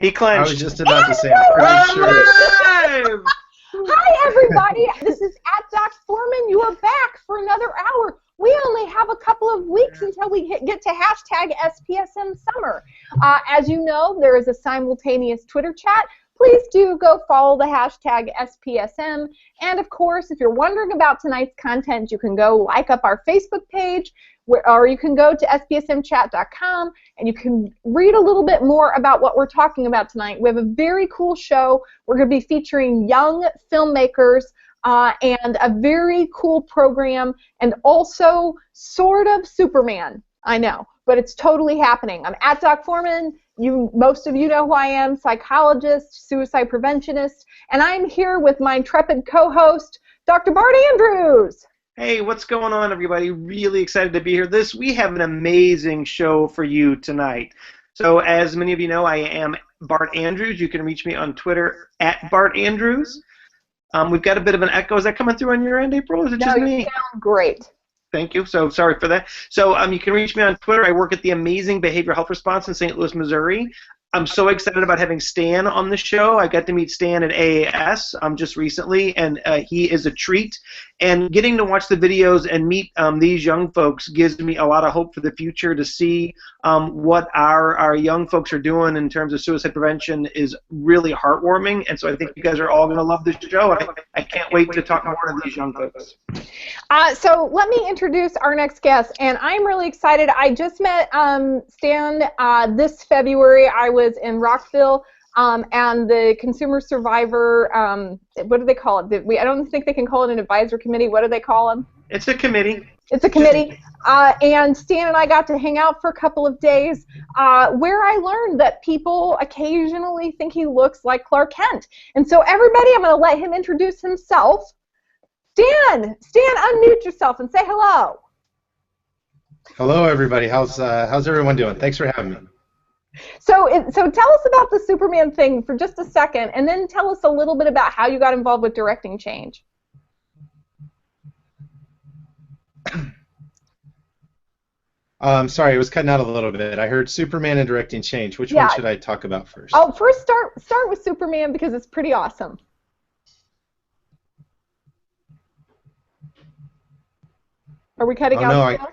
He clenched. I was just about to say, I'm pretty sure. Hi, everybody. This is Doc Foreman. You are back for another hour. We only have a couple of weeks until we get to hashtag SPSM Summer. As you know, there is a simultaneous Twitter chat. Please do go follow the hashtag SPSM. And, of course, if you're wondering about tonight's content, you can go like up our Facebook page, or you can go to spsmchat.com, and you can read a little bit more about what we're talking about tonight. We have a very cool show. We're going to be featuring young filmmakers and a very cool program, and also sort of Superman. I know, but it's totally happening. I'm at Doc Foreman. Most of you know who I am, psychologist, suicide preventionist, and I'm here with my intrepid co-host, Dr. Bart Andrews. Hey, what's going on, everybody? Really excited to be here. We have an amazing show for you tonight. So, as many of you know, I am Bart Andrews. You can reach me on Twitter at Bart Andrews. We've got a bit of an echo. Is that coming through on your end, April, or is it just me? You sound great. Thank you. So sorry for that. So you can reach me on Twitter. I work at the Amazing Behavioral Health Response in St. Louis, Missouri. I'm so excited about having Stan on the show. I got to meet Stan at AAS just recently, and he is a treat. And getting to watch the videos and meet these young folks gives me a lot of hope for the future. To see what our young folks are doing in terms of suicide prevention is really heartwarming. And so I think you guys are all going to love this show. And I can't wait to talk more to these young folks. So let me introduce our next guest, and I'm really excited. I just met Stan this February. I was in Rockville, and the Consumer Survivor, what do they call it? I don't think they can call it an advisory committee. What do they call them? It's a committee. It's a committee. And Stan and I got to hang out for a couple of days where I learned that people occasionally think he looks like Clark Kent. And so everybody, I'm going to let him introduce himself. Stan, unmute yourself and say hello. Hello, everybody. How's everyone doing? Thanks for having me. So tell us about the Superman thing for just a second, and then tell us a little bit about how you got involved with directing change. Sorry, it was cutting out a little bit. I heard Superman and directing change. Which one should I talk about first? Oh, first start with Superman because it's pretty awesome. Are we cutting out? No,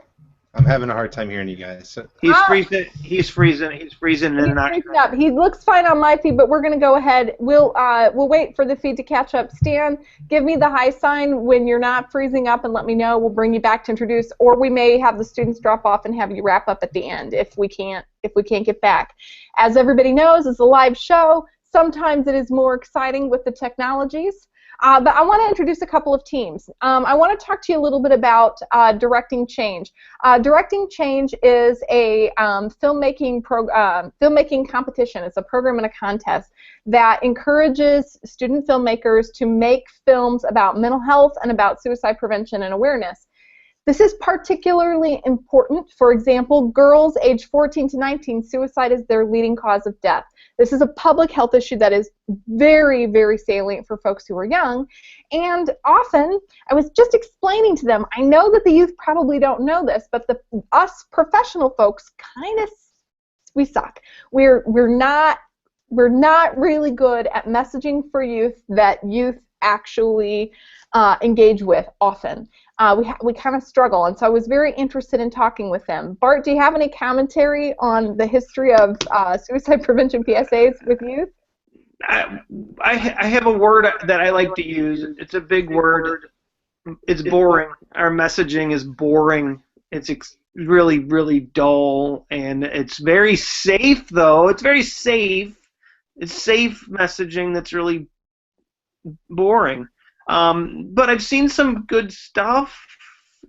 I'm having a hard time hearing you guys. So. He's freezing. He's freezing in and out. He looks fine on my feed, but we're going to go ahead. We'll wait for the feed to catch up. Stan, give me the high sign when you're not freezing up, and let me know. We'll bring you back to introduce, or we may have the students drop off and have you wrap up at the end if we can't get back. As everybody knows, it's a live show. Sometimes it is more exciting with the technologies. But I want to introduce a couple of teams. I want to talk to you a little bit about Directing Change. Directing Change is a filmmaking competition. It's a program and a contest that encourages student filmmakers to make films about mental health and about suicide prevention and awareness. This is particularly important. For example, girls aged 14 to 19, suicide is their leading cause of death. This is a public health issue that is very, very salient for folks who are young. And often, I was just explaining to them, I know that the youth probably don't know this, but us professional folks we suck. We're not really good at messaging for youth that youth actually engage with often. We kind of struggle, and so I was very interested in talking with them. Bart, do you have any commentary on the history of suicide prevention PSAs with youth? I have a word that I like to use. It's a big word. It's boring. Our messaging is boring. It's really, really dull, and it's very safe, though. It's very safe. It's safe messaging that's really boring. But I've seen some good stuff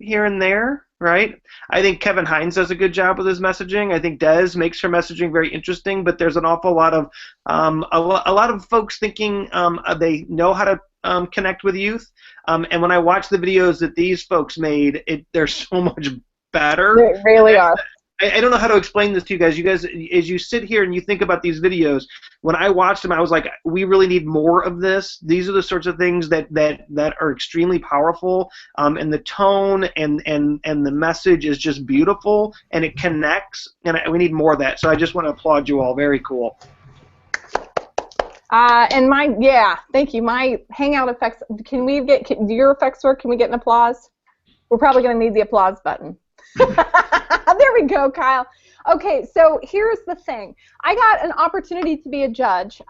here and there, right? I think Kevin Hines does a good job with his messaging. I think Des makes her messaging very interesting, but there's an awful lot of a lot of folks thinking they know how to connect with youth. And when I watch the videos that these folks made, they're so much better. They really are. I don't know how to explain this to you guys. You guys, as you sit here and you think about these videos, when I watched them, I was like, we really need more of this. These are the sorts of things that are extremely powerful, and the tone and the message is just beautiful, and it connects, and we need more of that. So I just want to applaud you all. Very cool. And my, yeah, thank you. My Hangout effects, can do your effects work? Can we get an applause? We're probably going to need the applause button. There we go, Kyle. Okay, so here's the thing. I got an opportunity to be a judge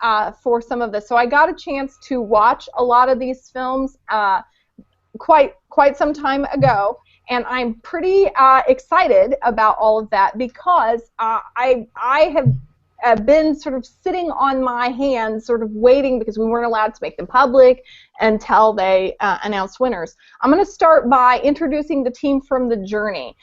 for some of this, so I got a chance to watch a lot of these films quite some time ago, and I'm pretty excited about all of that because I have been sort of sitting on my hands, sort of waiting because we weren't allowed to make them public until they announced winners. I'm going to start by introducing the team from The Journey.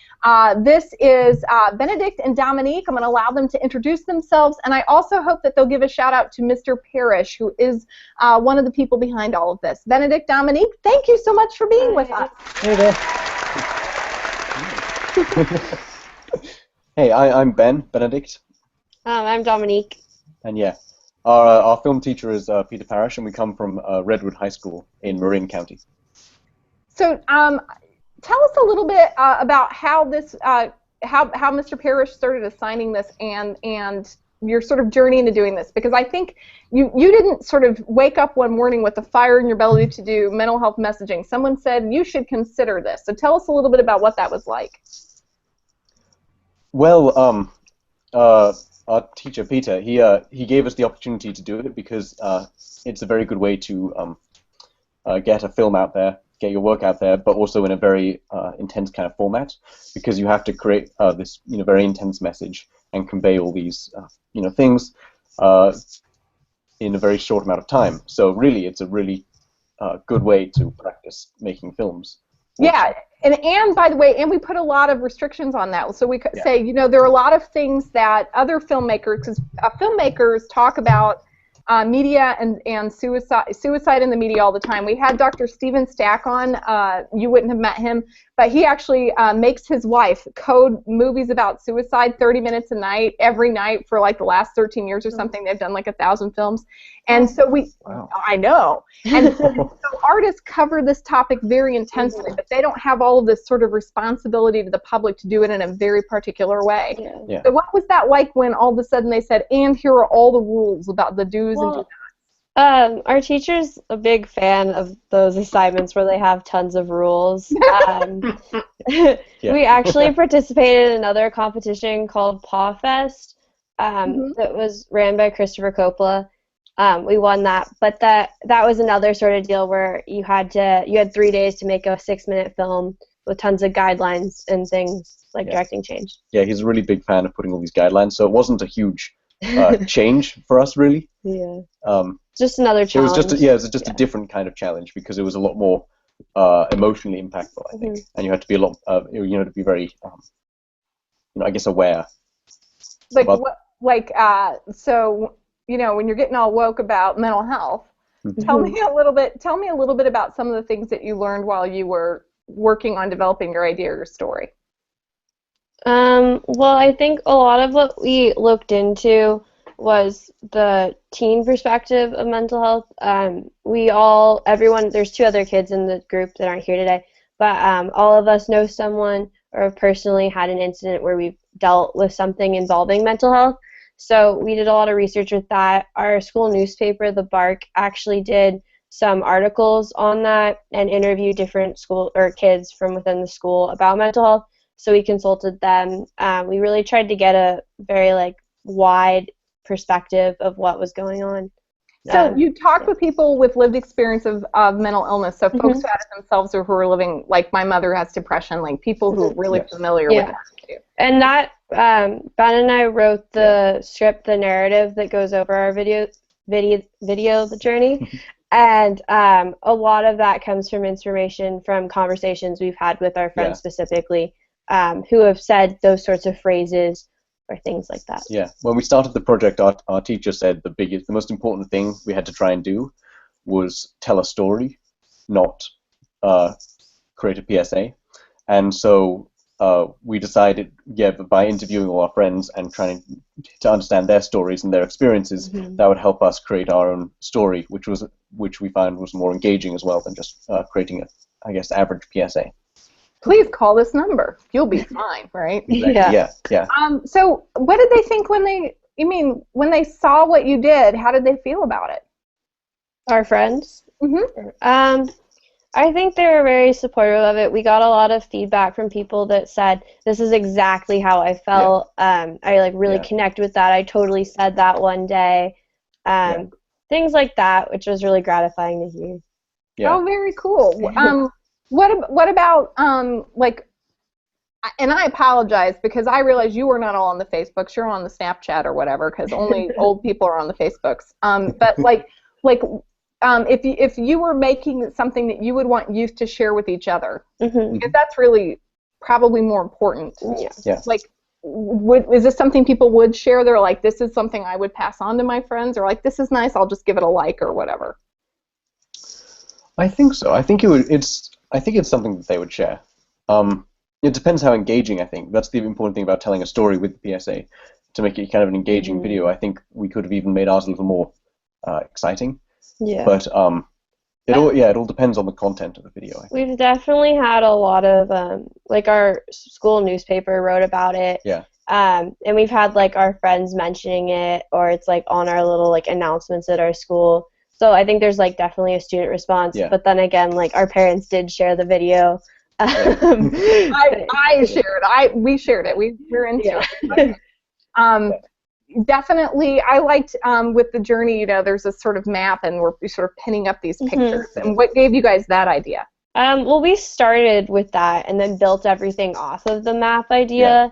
This is Benedict and Dominique. I'm going to allow them to introduce themselves, and I also hope that they'll give a shout out to Mr. Parrish, who is one of the people behind all of this. Benedict, Dominique, thank you so much for being with us. Hey there. Hey, I'm Benedict. I'm Dominique. And yeah, our film teacher is Peter Parrish, and we come from Redwood High School in Marin County. So tell us a little bit about how this, how Mr. Parrish started assigning this and your sort of journey into doing this, because I think you didn't sort of wake up one morning with a fire in your belly to do mental health messaging. Someone said you should consider this. So tell us a little bit about what that was like. Well, our teacher Peter, he gave us the opportunity to do it because it's a very good way to get a film out there, get your work out there, but also in a very intense kind of format, because you have to create this very intense message and convey all these things in a very short amount of time. So really, it's a really good way to practice making films. Yeah, and by the way, and we put a lot of restrictions on that. So we could say, there are a lot of things that other filmmakers, because filmmakers talk about media and suicide in the media all the time. We had Dr. Steven Stack on. You wouldn't have met him, but he actually makes his wife code movies about suicide 30 minutes a night, every night for like the last 13 years or something. They've done like 1,000 films. And so I know. And so artists cover this topic very intensely, but they don't have all of this sort of responsibility to the public to do it in a very particular way. Yeah. So what was that like when all of a sudden they said, and here are all the rules about the do's and do nots? Our teacher's a big fan of those assignments where they have tons of rules. We actually participated in another competition called Paw Fest that was ran by Christopher Coppola. We won that, but that was another sort of deal where you had 3 days to make a 6-minute film with tons of guidelines and things like directing change. Yeah, he's a really big fan of putting all these guidelines, so it wasn't a huge change for us, really. Yeah. Just another challenge. It was just a different kind of challenge because it was a lot more emotionally impactful, I think, and you had to be a lot, to be very, I guess, aware. So. When you're getting all woke about mental health, tell me a little bit about some of the things that you learned while you were working on developing your idea or your story. Well, I think a lot of what we looked into was the teen perspective of mental health. There's 2 other kids in the group that aren't here today, but all of us know someone or have personally had an incident where we've dealt with something involving mental health. So we did a lot of research with that. Our school newspaper, The Bark, actually did some articles on that and interviewed different kids from within the school about mental health. So we consulted them. We really tried to get a very wide perspective of what was going on. So you talked with people with lived experience of mental illness, so folks who had it themselves or who are living, like my mother has depression, like people who are really familiar with that too. And that, Ben and I wrote the script, the narrative that goes over our video, The Journey, and a lot of that comes from inspiration from conversations we've had with our friends specifically, who have said those sorts of phrases or things like that. Yeah, when we started the project, our teacher said the most important thing we had to try and do was tell a story, not create a PSA. And so we decided, by interviewing all our friends and trying to understand their stories and their experiences, that would help us create our own story, which we found was more engaging as well than just creating average PSA. Please call this number. You'll be fine, right? Exactly. Yeah. So what did they think when they saw what you did? How did they feel about it? Our friends. Mm-hmm. I think they were very supportive of it. We got a lot of feedback from people that said, this is exactly how I felt. I like really connect with that. I totally said that one day. Things like that, which was really gratifying to hear. Yeah. Oh, very cool. What about like, and I apologize because I realize you are not all on the Facebooks. You're on the Snapchat or whatever because only old people are on the Facebooks. But if you were making something that you would want youth to share with each other, because that's really probably more important. Yeah. Like, is this something people would share? They're like, this is something I would pass on to my friends, or like, this is nice, I'll just give it a like or whatever. I think so. I think it's something that they would share. It depends how engaging. I think that's the important thing about telling a story with the PSA. To make it kind of an engaging video, I think we could have even made ours a little more exciting. Yeah. But it all depends on the content of the video. We've definitely had a lot of like our school newspaper wrote about it. Yeah. And we've had like our friends mentioning it, or it's like on our little like announcements at our school. So I think there's like definitely a student response. Yeah. But then again, like our parents did share the video. I shared. We shared it. We're into it. Definitely, I liked with the journey. You know, there's this sort of map, and we're sort of pinning up these pictures. And what gave you guys that idea? Well, we started with that, and then built everything off of the map idea.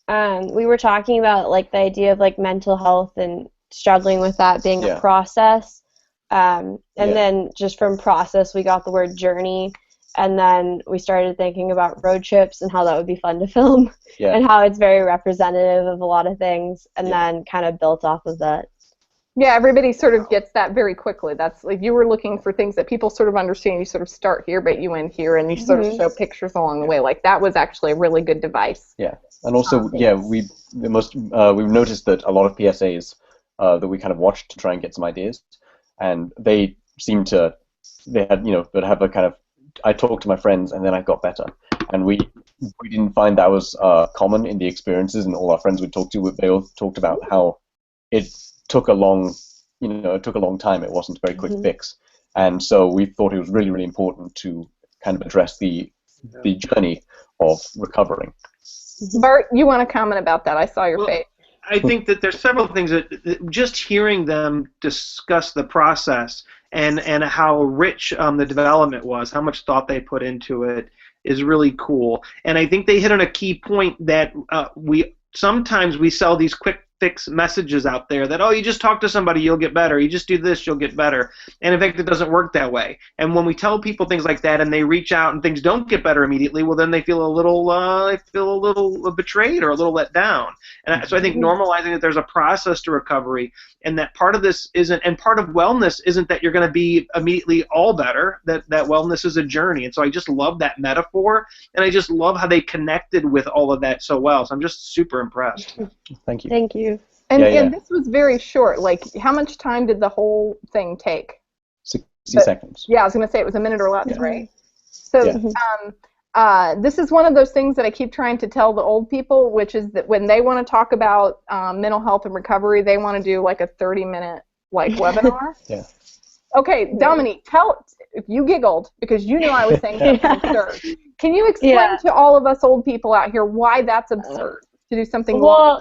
We were talking about like the idea of like mental health and struggling with that being a process. And then just from process, we got the word journey. And then we started thinking about road trips and how that would be fun to film and how it's very representative of a lot of things, and then kind of built off of that. Yeah, everybody sort of gets that very quickly. That's like you were looking for things that people sort of understand. You sort of start here, but you end here, and you sort of show pictures along the way. Like that was actually a really good device. Yeah, and also we've noticed that a lot of PSAs that we kind of watched to try and get some ideas, and they have a kind of, I talked to my friends and then I got better, and we didn't find that was common in the experiences, and all our friends we talked to, they all talked about how it took a long time. It wasn't a very quick fix, and so we thought it was really, really important to kind of address the journey of recovering. Bart, you want to comment about that? I saw your face. I think that there's several things that just hearing them discuss the process and how rich the development was, how much thought they put into it, is really cool. And I think they hit on a key point that sometimes we sell these quick fix messages out there that, oh, you just talk to somebody, you'll get better. You just do this, you'll get better. And in fact, it doesn't work that way. And when we tell people things like that and they reach out and things don't get better immediately, well, then they feel a little betrayed or a little let down. And so I think normalizing that there's a process to recovery, and that part of this isn't, and part of wellness isn't that you're going to be immediately all better, that wellness is a journey. And so I just love that metaphor, and I just love how they connected with all of that so well. So I'm just super impressed. Thank you. Thank you. And this was very short. Like, how much time did the whole thing take? 60 seconds. Yeah, I was going to say it was a minute or less, right? So this is one of those things that I keep trying to tell the old people, which is that when they want to talk about mental health and recovery, they want to do like a 30-minute webinar. Okay, Dominique, you giggled because you knew I was saying something absurd. Can you explain to all of us old people out here why that's absurd to do something long?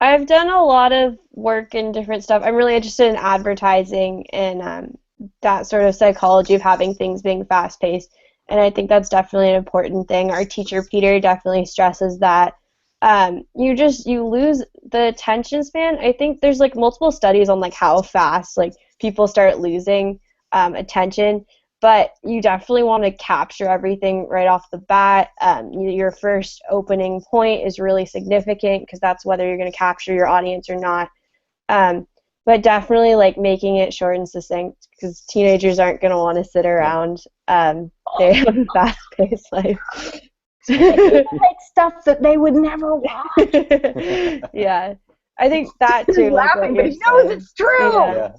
I've done a lot of work in different stuff. I'm really interested in advertising and that sort of psychology of having things being fast-paced, and I think that's definitely an important thing. Our teacher, Peter, definitely stresses that you lose the attention span. I think there's like multiple studies on like how fast like people start losing attention, but you definitely want to capture everything right off the bat. Your first opening point is really significant because that's whether you're going to capture your audience or not. But definitely like making it short and succinct because teenagers aren't going to want to sit around. They have a fast-paced life. Like stuff that they would never watch. Yeah, I think that too. He's laughing, but he knows it's true. Yeah.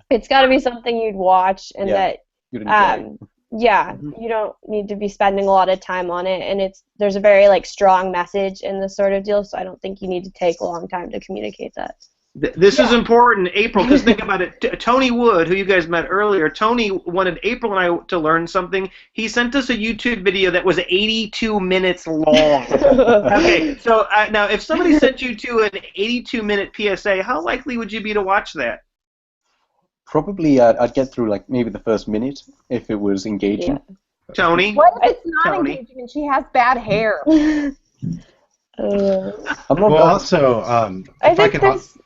It's got to be something you'd watch and that. You'd enjoy. You don't need to be spending a lot of time on it, and there's a very like strong message in this sort of deal, so I don't think you need to take a long time to communicate that. This is important, April, because think about it. Tony Wood, who you guys met earlier, Tony wanted April and I to learn something. He sent us a YouTube video that was 82 minutes long. Okay, so now if somebody sent you to an 82-minute PSA, how likely would you be to watch that? Probably I'd get through like maybe the first minute if it was engaging. Yeah. Tony? What if it's not Tony. engaging and she has bad hair? I'm not Well, also, I if I think can. there's.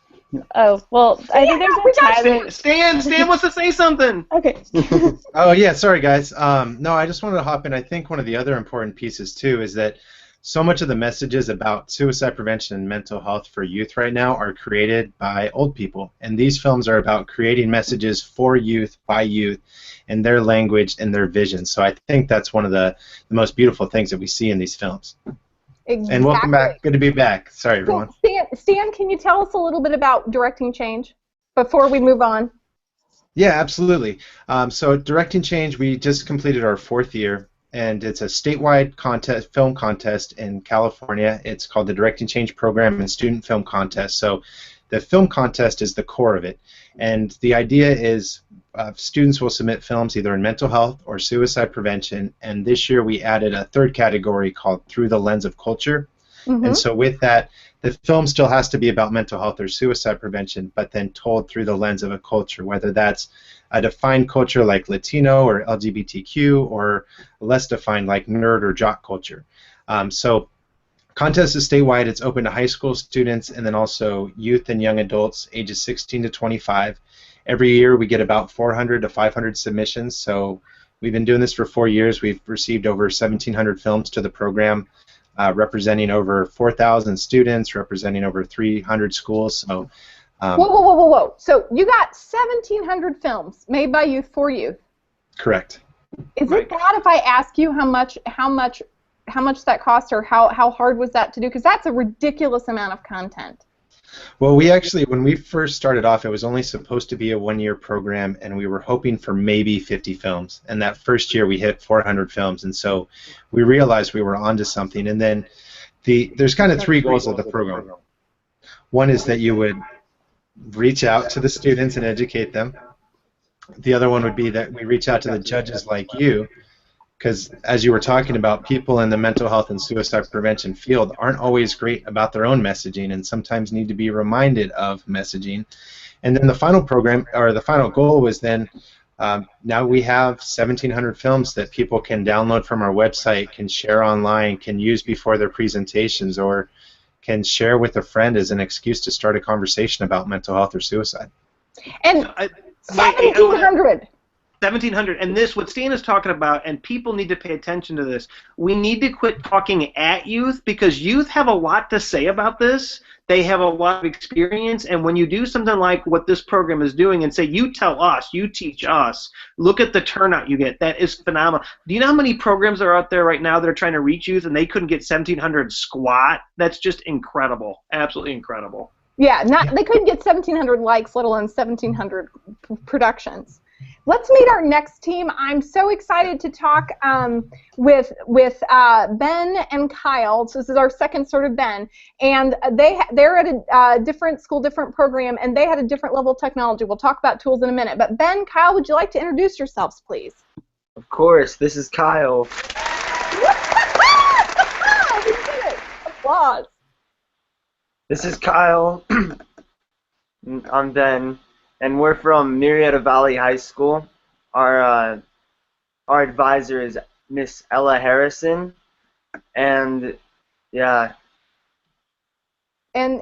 Oh well, I think there's a time. Stan wants to say something. Okay. Oh yeah, sorry guys. No, I just wanted to hop in. I think one of the other important pieces too is that so much of the messages about suicide prevention and mental health for youth right now are created by old people, and these films are about creating messages for youth by youth in their language and their vision. So I think that's one of the most beautiful things that we see in these films. Exactly. And welcome back. Good to be back. Sorry, everyone. Stan, can you tell us a little bit about Directing Change before we move on? Yeah, absolutely. So Directing Change, we just completed our 4th year, and it's a statewide contest, film contest in California. It's called the Directing Change Program and Student Film Contest. So the film contest is the core of it, and the idea is students will submit films either in mental health or suicide prevention, and this year we added a 3rd category called Through the Lens of Culture. Mm-hmm. And so with that, the film still has to be about mental health or suicide prevention, but then told through the lens of a culture, whether that's a defined culture like Latino or LGBTQ, or less defined like nerd or jock culture. So contest is statewide. It's open to high school students and then also youth and young adults ages 16 to 25. Every year we get about 400 to 500 submissions, so we've been doing this for 4 years. We've received over 1,700 films to the program, representing over 4,000 students, representing over 300 schools. So, whoa. So you got 1,700 films made by youth for youth. Correct. Is it bad if I ask you how much that cost, or how hard was that to do? Because that's a ridiculous amount of content. Well, we actually, when we first started off, it was only supposed to be a 1-year program, and we were hoping for maybe 50 films. And that first year, we hit 400 films, and so we realized we were onto something. And then there's kind of 3 goals of the program. One is that you would reach out to the students and educate them. The other one would be that we reach out to the judges like you, because as you were talking about, people in the mental health and suicide prevention field aren't always great about their own messaging and sometimes need to be reminded of messaging. And then the final program, or the final goal, was then now we have 1,700 films that people can download from our website, can share online, can use before their presentations, or can share with a friend as an excuse to start a conversation about mental health or suicide. And 1,700. 1,700, and this, what Stan is talking about, and people need to pay attention to this, we need to quit talking at youth, because youth have a lot to say about this. They have a lot of experience, and when you do something like what this program is doing and say, you tell us, you teach us, look at the turnout you get, that is phenomenal. Do you know how many programs are out there right now that are trying to reach youth and they couldn't get 1,700 squat? That's just incredible, absolutely incredible. Yeah, they couldn't get 1,700 likes, let alone 1,700 productions. Let's meet our next team. I'm so excited to talk with Ben and Kyle. So this is our second sort of Ben, and they're at a different school, different program, and they had a different level of technology. We'll talk about tools in a minute. But Ben, Kyle, would you like to introduce yourselves, please? Of course. This is Kyle. We did it. Applause. This is Kyle. I'm Ben. And we're from Marietta Valley High School. Our advisor is Miss Ella Harrison, and yeah. And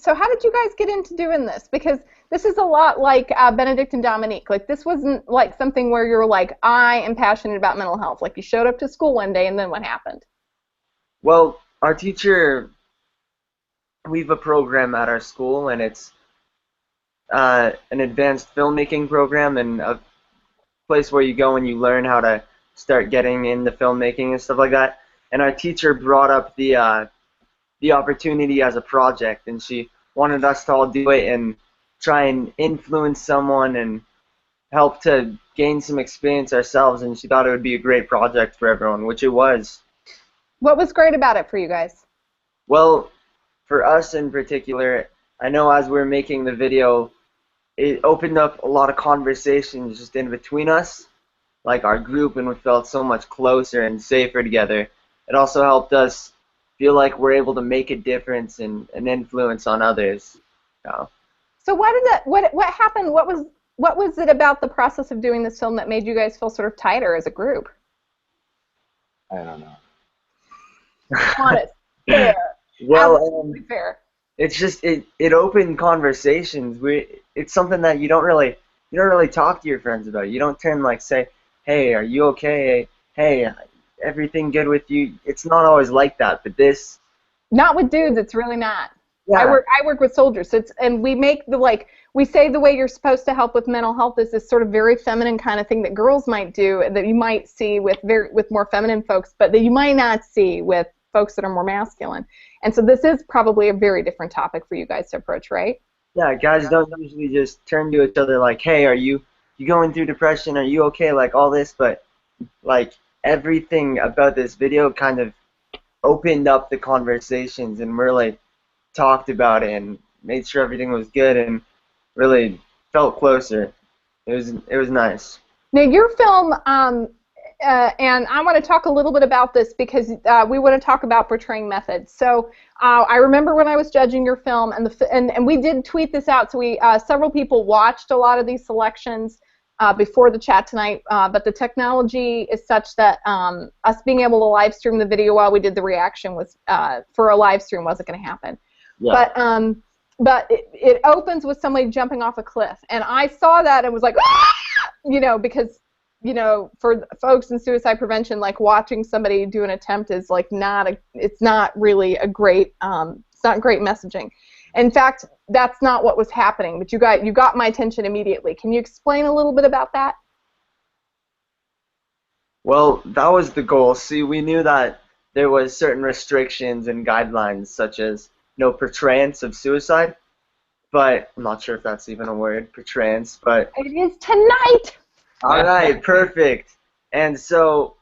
so how did you guys get into doing this? Because this is a lot like Benedict and Dominique. Like, this wasn't like something where you're like, I am passionate about mental health. Like, you showed up to school one day, and then what happened? Well, our teacher, we have a program at our school, and it's an advanced filmmaking program, and a place where you go and you learn how to start getting into filmmaking and stuff like that. And our teacher brought up the opportunity as a project, and she wanted us to all do it and try and influence someone and help to gain some experience ourselves, and she thought it would be a great project for everyone, which it was. What was great about it for you guys? Well, for us in particular, I know as we were making the video, it opened up a lot of conversations just in between us, like our group, and we felt so much closer and safer together. It also helped us feel like we're able to make a difference and an influence on others. So, So what happened? What was it about the process of doing this film that made you guys feel sort of tighter as a group? I don't know. Honest, fair, well, absolutely fair. it's just it opened conversations. It's something that you don't really talk to your friends about. You don't turn like say, "Hey, are you okay? Hey, everything good with you?" It's not always like that. But this, Not with dudes, it's really not. yeah, I work with soldiers, so and we make we say the way you're supposed to help with mental health is this sort of very feminine kind of thing that girls might do, that you might see with more feminine folks, but that you might not see with folks that are more masculine. And so this is probably a very different topic for you guys to approach, right? yeah. Guys don't usually just turn to each other like, "Hey, are you going through depression? Are you okay?" Like all this, but like everything about this video kind of opened up the conversations and really talked about it and made sure everything was good and really felt closer. It was nice. Now your film, and I want to talk a little bit about this because we want to talk about portraying methods. So I remember when I was judging your film, and we did tweet this out, so several people watched a lot of these selections before the chat tonight, but the technology is such that us being able to live stream the video while we did the reaction was for a live stream wasn't going to happen. Yeah. But it opens with somebody jumping off a cliff, and I saw that and was like, ah! Because for folks in suicide prevention, like watching somebody do an attempt is like it's not really a great, it's not great messaging. In fact, that's not what was happening, but you got my attention immediately. Can you explain a little bit about that? Well, that was the goal. See, we knew that there was certain restrictions and guidelines, such as no portrayance of suicide, but I'm not sure if that's even a word, portrayance, but It is tonight! all right, perfect. And so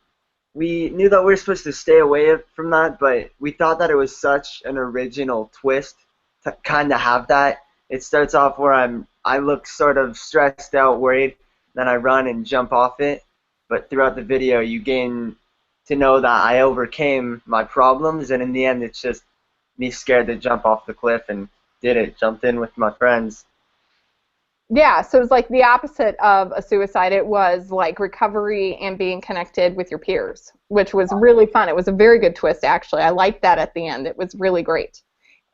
we knew that we were supposed to stay away from that, but we thought that it was such an original twist to kind of have that. It starts off where I look sort of stressed out, worried, then I run and jump off it. But throughout the video, you gain to know that I overcame my problems, and in the end, it's just me scared to jump off the cliff and jumped in with my friends. Yeah, so it was like the opposite of a suicide. It was like recovery and being connected with your peers, which was really fun. It was a very good twist, actually. I liked that at the end. It was really great.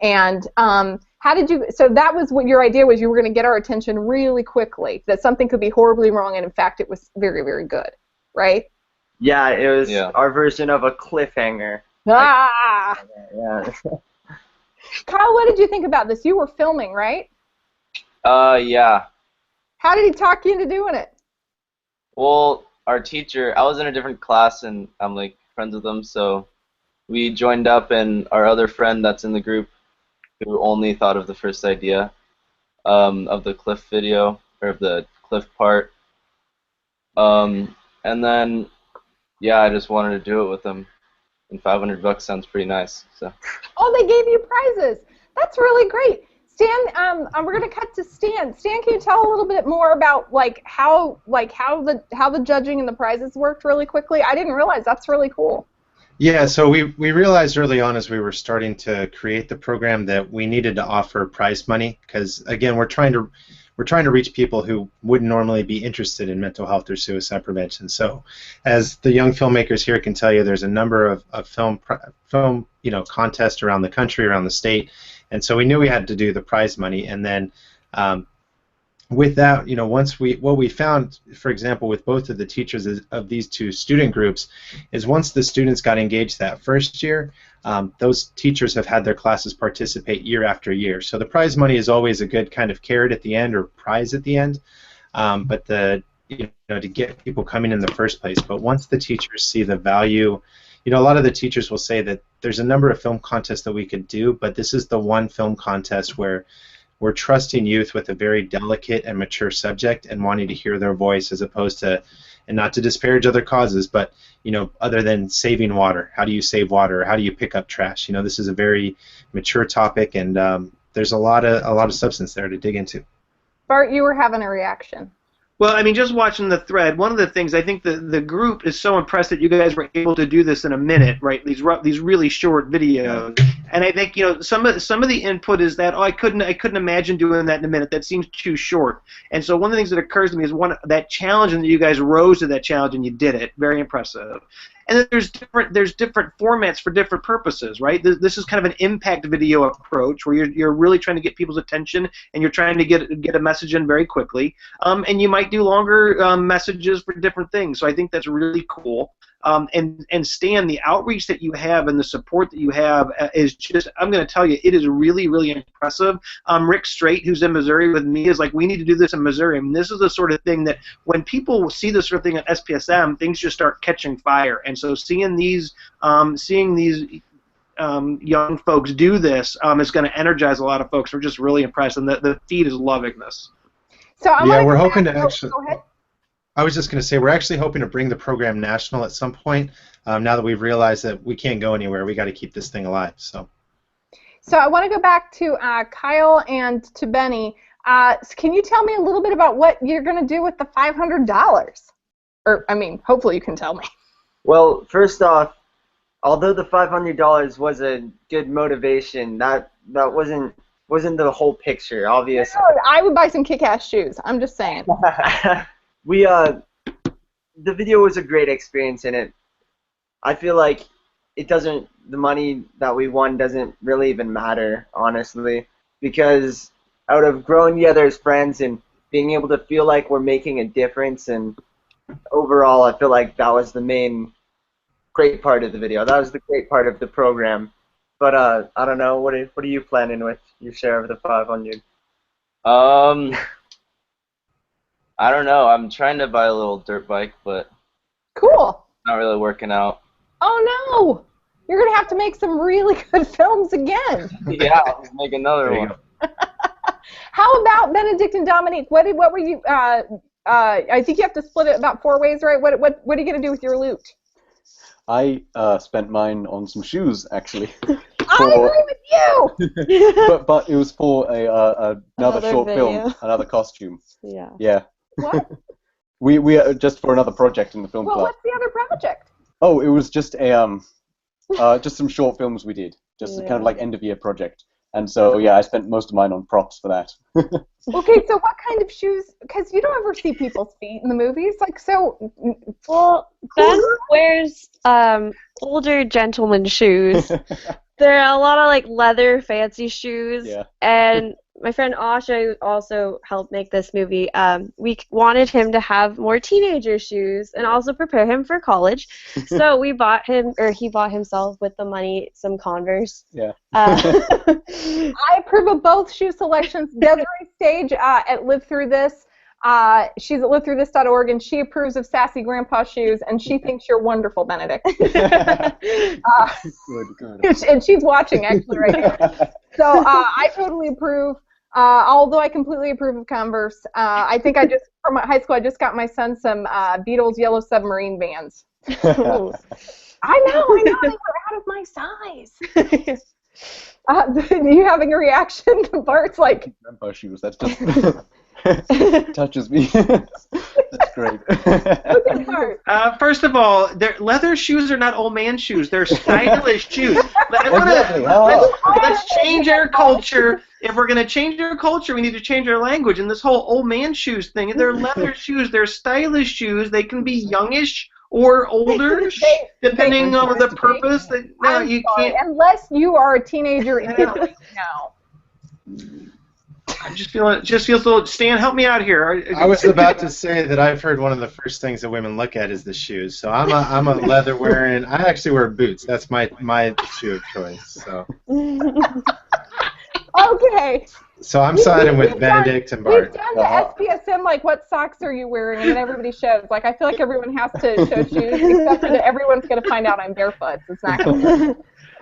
And how did you, so that was what your idea was, you were going to get our attention really quickly, that something could be horribly wrong, and in fact it was very, very good, right? Yeah, it was our version of a cliffhanger. Ah! Yeah. Kyle, what did you think about this? You were filming, right? Yeah. How did he talk you into doing it? Well, our teacher, I was in a different class, and I'm like friends with them, so we joined up, and our other friend that's in the group, who only thought of the first idea of the cliff video, or of the cliff part, and then, yeah, I just wanted to do it with them, and $500 sounds pretty nice, so. Oh, they gave you prizes. That's really great. Stan, we're going to cut to Stan. Stan, can you tell a little bit more about how the judging and the prizes worked really quickly? I didn't realize. That's really cool. Yeah, so we realized early on as we were starting to create the program that we needed to offer prize money because, again, we're trying to reach people who wouldn't normally be interested in mental health or suicide prevention. So, as the young filmmakers here can tell you, there's a number of film contests around the country, around the state, and so we knew we had to do the prize money. And then with that, what we found, for example, with both of the teachers of these two student groups, is once the students got engaged that first year, those teachers have had their classes participate year after year. So the prize money is always a good kind of carrot at the end or prize at the end, but to get people coming in the first place. But once the teachers see the value, a lot of the teachers will say that there's a number of film contests that we could do, but this is the one film contest where we're trusting youth with a very delicate and mature subject and wanting to hear their voice as opposed to, and not to disparage other causes, but, other than saving water. How do you save water? How do you pick up trash? This is a very mature topic, and, there's a lot of substance there to dig into. Bart, you were having a reaction. Well, I mean, just watching the thread, one of the things I think the group is so impressed that you guys were able to do this in a minute, right? These really short videos, and I think some of the input is that I couldn't imagine doing that in a minute. That seems too short. And so one of the things that occurs to me is that challenge, and that you guys rose to that challenge and you did it. Very impressive. And then there's different formats for different purposes, right? This is kind of an impact video approach where you're really trying to get people's attention and you're trying to get a message in very quickly. And you might do longer messages for different things. So I think that's really cool. And Stan, the outreach that you have and the support that you have is just, I'm going to tell you, it is really, really impressive. Rick Straight, who's in Missouri with me, is like, we need to do this in Missouri. I mean, this is the sort of thing that when people see this sort of thing at SPSM, things just start catching fire. And so seeing these young folks do this is going to energize a lot of folks. We're just really impressed, and the feed is loving this. So we're hoping to actually. Go ahead. I was just going to say, we're actually hoping to bring the program national at some point. Now that we've realized that we can't go anywhere, we got to keep this thing alive. So I want to go back to Kyle and to Benny. So can you tell me a little bit about what you're going to do with the $500? Or, I mean, hopefully you can tell me. Well, first off, although the $500 was a good motivation, that wasn't the whole picture, obviously. No, I would buy some kick-ass shoes. I'm just saying. The video was a great experience, and I feel like the money that we won doesn't really even matter, honestly, because out of growing together as friends and being able to feel like we're making a difference, and overall I feel like that was the main great part of the video. That was the great part of the program. But I don't know, what are you planning with your share of the 500? I don't know. I'm trying to buy a little dirt bike, but Cool. not really working out. Oh no! You're gonna have to make some really good films again. Yeah, I'll just make another one. How about Benedict and Dominique? What were you? I think you have to split it about 4 ways, right? What are you gonna do with your loot? I spent mine on some shoes, actually. I agree with you. but it was for another short video. film, another costume. Yeah. Yeah. What? We just for another project in the film Well, club. what's the other project? Oh, it was just just some short films we did, just kind of like end of year project. And so yeah, I spent most of mine on props for that. Okay, so what kind of shoes? Because you don't ever see people's feet in the movies. Like, so. Well, Ben wears older gentleman shoes. There are a lot of like leather fancy shoes. Yeah. And my friend Asha, who also helped make this movie, we wanted him to have more teenager shoes and also prepare him for college. So we bought him, or he bought himself with the money, some Converse. Yeah. I approve of both shoe selections. Desiree Stage at Live Through This. She's at livethroughthis.org, and she approves of sassy grandpa shoes, and she thinks you're wonderful, Benedict. Good. And she's watching actually right now. So I totally approve. Although I completely approve of Converse. I think from high school, I just got my son some Beatles Yellow Submarine Vans. I know, they were out of my size. You having a reaction? Bart's like, Grandpa shoes. That's just touches me. That's great. okay, Bart. First of all, leather shoes are not old man shoes. They're stylish shoes. Exactly. Let's change our culture. If we're going to change our culture, we need to change our language. And this whole old man shoes thing, they're leather shoes. They're stylish shoes. They can be youngish or older, depending on the purpose. You can't. Unless you are a teenager in Italy now. I just feels a little. Stan, help me out here. I was about to say that I've heard one of the first things that women look at is the shoes. So I'm a leather wearing. I actually wear boots. That's my shoe of choice. So. Okay. So I'm siding with Benedict and Bart. We've done the SPSM, like, what socks are you wearing? And then everybody shows. Like, I feel like everyone has to show shoes, except for that everyone's going to find out I'm barefoot. So it's not going to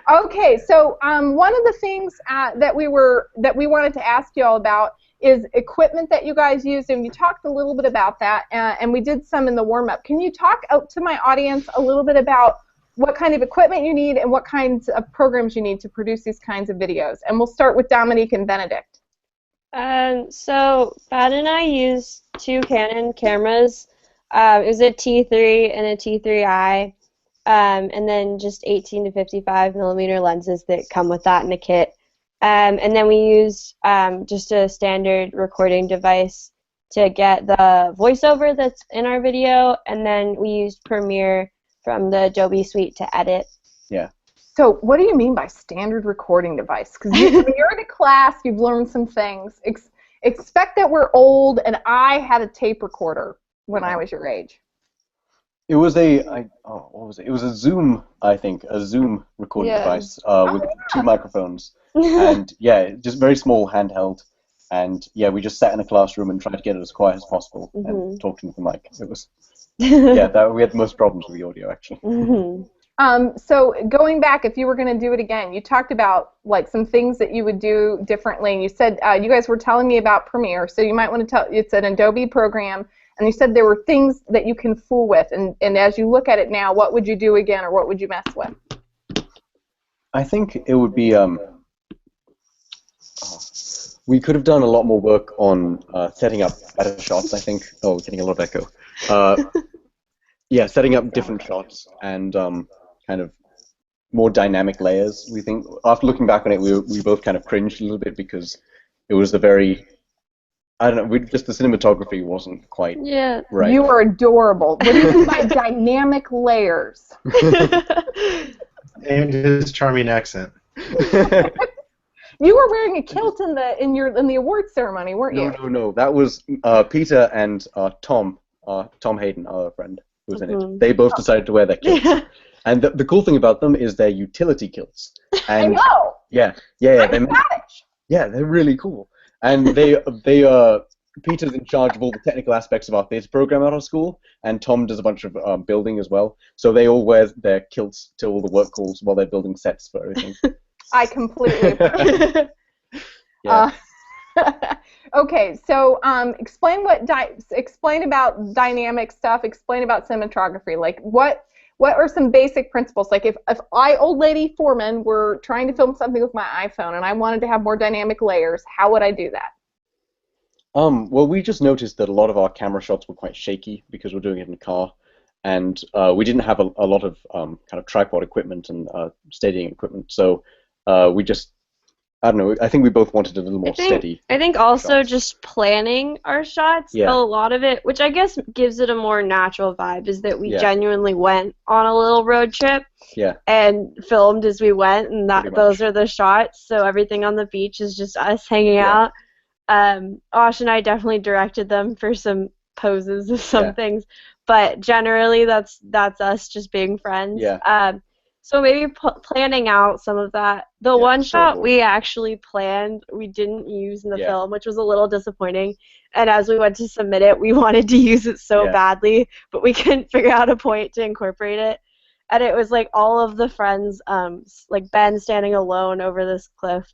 Okay, so one of the things that we wanted to ask you all about is equipment that you guys use, and you talked a little bit about that, and we did some in the warm-up. Can you talk out to my audience a little bit about what kind of equipment you need and what kinds of programs you need to produce these kinds of videos. And we'll start with Dominique and Benedict. So Bad and I used two Canon cameras. It was a T3 and a T3i, and then just 18 to 55 millimeter lenses that come with that in a kit. And then we used just a standard recording device to get the voiceover that's in our video, and then we used Premiere from the Adobe suite to edit. Yeah. So what do you mean by standard recording device? Because you're in a class, you've learned some things. Expect that we're old, and I had a tape recorder when I was your age. It was what was it? It was a Zoom, I think, a Zoom recording device with two microphones. And yeah, just very small handheld. And yeah, we just sat in a classroom and tried to get it as quiet as possible and talked into the mic. It was, yeah, we had the most problems with the audio, actually. So going back, if you were going to do it again, you talked about like some things that you would do differently. You said you guys were telling me about Premiere, so you might want to tell. It's an Adobe program, and you said there were things that you can fool with. And as you look at it now, what would you do again, or what would you mess with? I think it would be. We could have done a lot more work on setting up better shots. I think. Oh, we're getting a lot of echo. Yeah, setting up different shots and kind of more dynamic layers. We think after looking back on it, we both kind of cringed a little bit because it was the very, I don't know, just the cinematography wasn't quite right. You are adorable. What do you mean by dynamic layers? And his charming accent. You were wearing a kilt in the awards ceremony, weren't you? No. That was Peter and Tom Hayden, our friend, who was in it. They both decided to wear their kilts. And the cool thing about them is they're utility kilts. And I know. Yeah. They're really cool. And Peter's in charge of all the technical aspects of our theatre program at our school, and Tom does a bunch of building as well. So they all wear their kilts to all the work calls while they're building sets for everything. I completely agree. Okay, so explain about dynamic stuff. Explain about cinematography. Like what are some basic principles? Like if I, old lady Foreman, were trying to film something with my iPhone and I wanted to have more dynamic layers, how would I do that? Well, we just noticed that a lot of our camera shots were quite shaky because we're doing it in a car, and we didn't have a lot of kind of tripod equipment and steadying equipment. So we just, I don't know, I think we both wanted a little more steady. I think also just planning our shots, a lot of it, which I guess gives it a more natural vibe, is that we genuinely went on a little road trip and filmed as we went, and those are the shots, so everything on the beach is just us hanging out. Osh and I definitely directed them for some poses of some things, but generally that's us just being friends. So maybe planning out some of that. The one shot we actually planned, we didn't use in the film, which was a little disappointing. And as we went to submit it, we wanted to use it so badly, but we couldn't figure out a point to incorporate it. And it was like all of the friends, like Ben standing alone over this cliff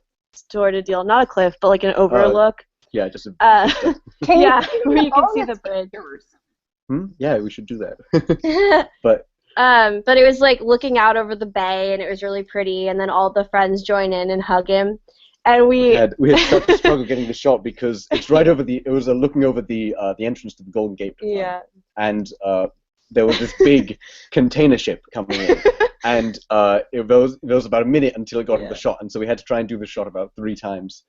toward a deal. Not a cliff, but like an overlook. Yeah, just where you can see the bridge. Yeah, we should do that. But it was like looking out over the bay, and it was really pretty. And then all the friends join in and hug him, and we had such a struggle getting the shot because it's right over it was looking over the entrance to the Golden Gate. And there was this big container ship coming in, and there was about a minute until it got in the shot, and so we had to try and do the shot about 3 times.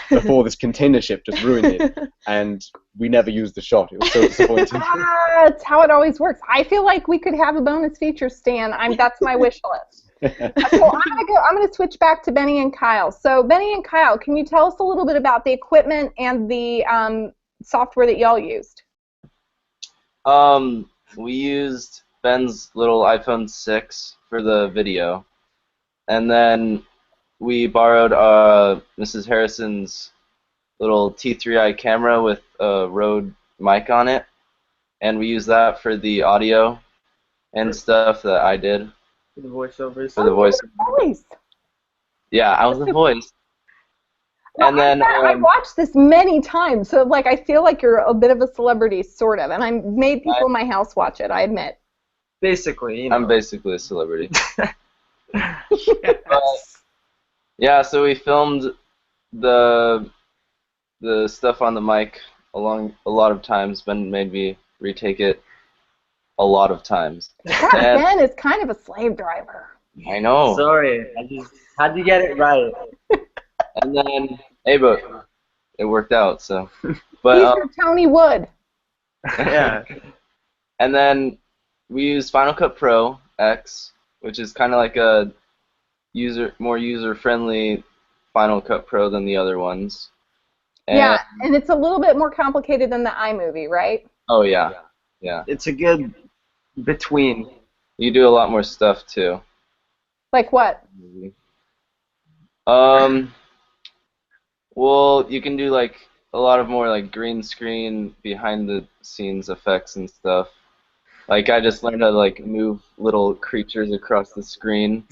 Before this container ship just ruined it, and we never used the shot. It was so disappointing. That's how it always works. I feel like we could have a bonus feature, Stan. That's my wish list. So I'm gonna switch back to Benny and Kyle. So Benny and Kyle, can you tell us a little bit about the equipment and the software that y'all used? We used Ben's little iPhone 6 for the video, and then we borrowed Mrs. Harrison's little T3i camera with a Rode mic on it, and we used that for the audio and stuff that I did. For the voiceovers. For the voice. Yeah, I was the voice. Well, and then I've watched this many times, so like I feel like you're a bit of a celebrity, sort of, and I made people in my house watch it. I admit. Basically, I'm basically a celebrity. Yes. Yeah, so we filmed the stuff on the mic along a lot of times. Ben made me retake it a lot of times. And Ben is kind of a slave driver. I know. Sorry, I just had to get it right. And then, hey, but it worked out. So, He's but your Tony Wood. Yeah. and then we use Final Cut Pro X, which is kind of like a more user-friendly Final Cut Pro than the other ones. And, Yeah, and it's a little bit more complicated than the iMovie, right? Oh yeah, yeah. It's a good between. You do a lot more stuff too. Like what? Well, you can do like a lot of more like green screen behind the scenes effects and stuff. Like I just learned how to like move little creatures across the screen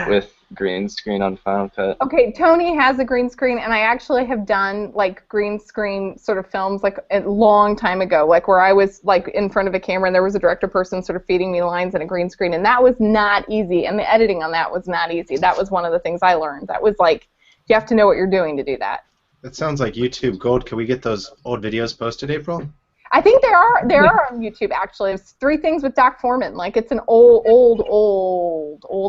with green screen on Final Cut. Okay, Tony has a green screen, and I actually have done like green screen sort of films like a long time ago, like where I was like in front of a camera and there was a director person sort of feeding me lines in a green screen, and that was not easy, and the editing on that was not easy. That was one of the things I learned. That was like, you have to know what you're doing to do that. That sounds like YouTube gold. Can we get those old videos posted, April? I think there are on YouTube actually. It's 3 Things with Doc Foreman. Like it's an old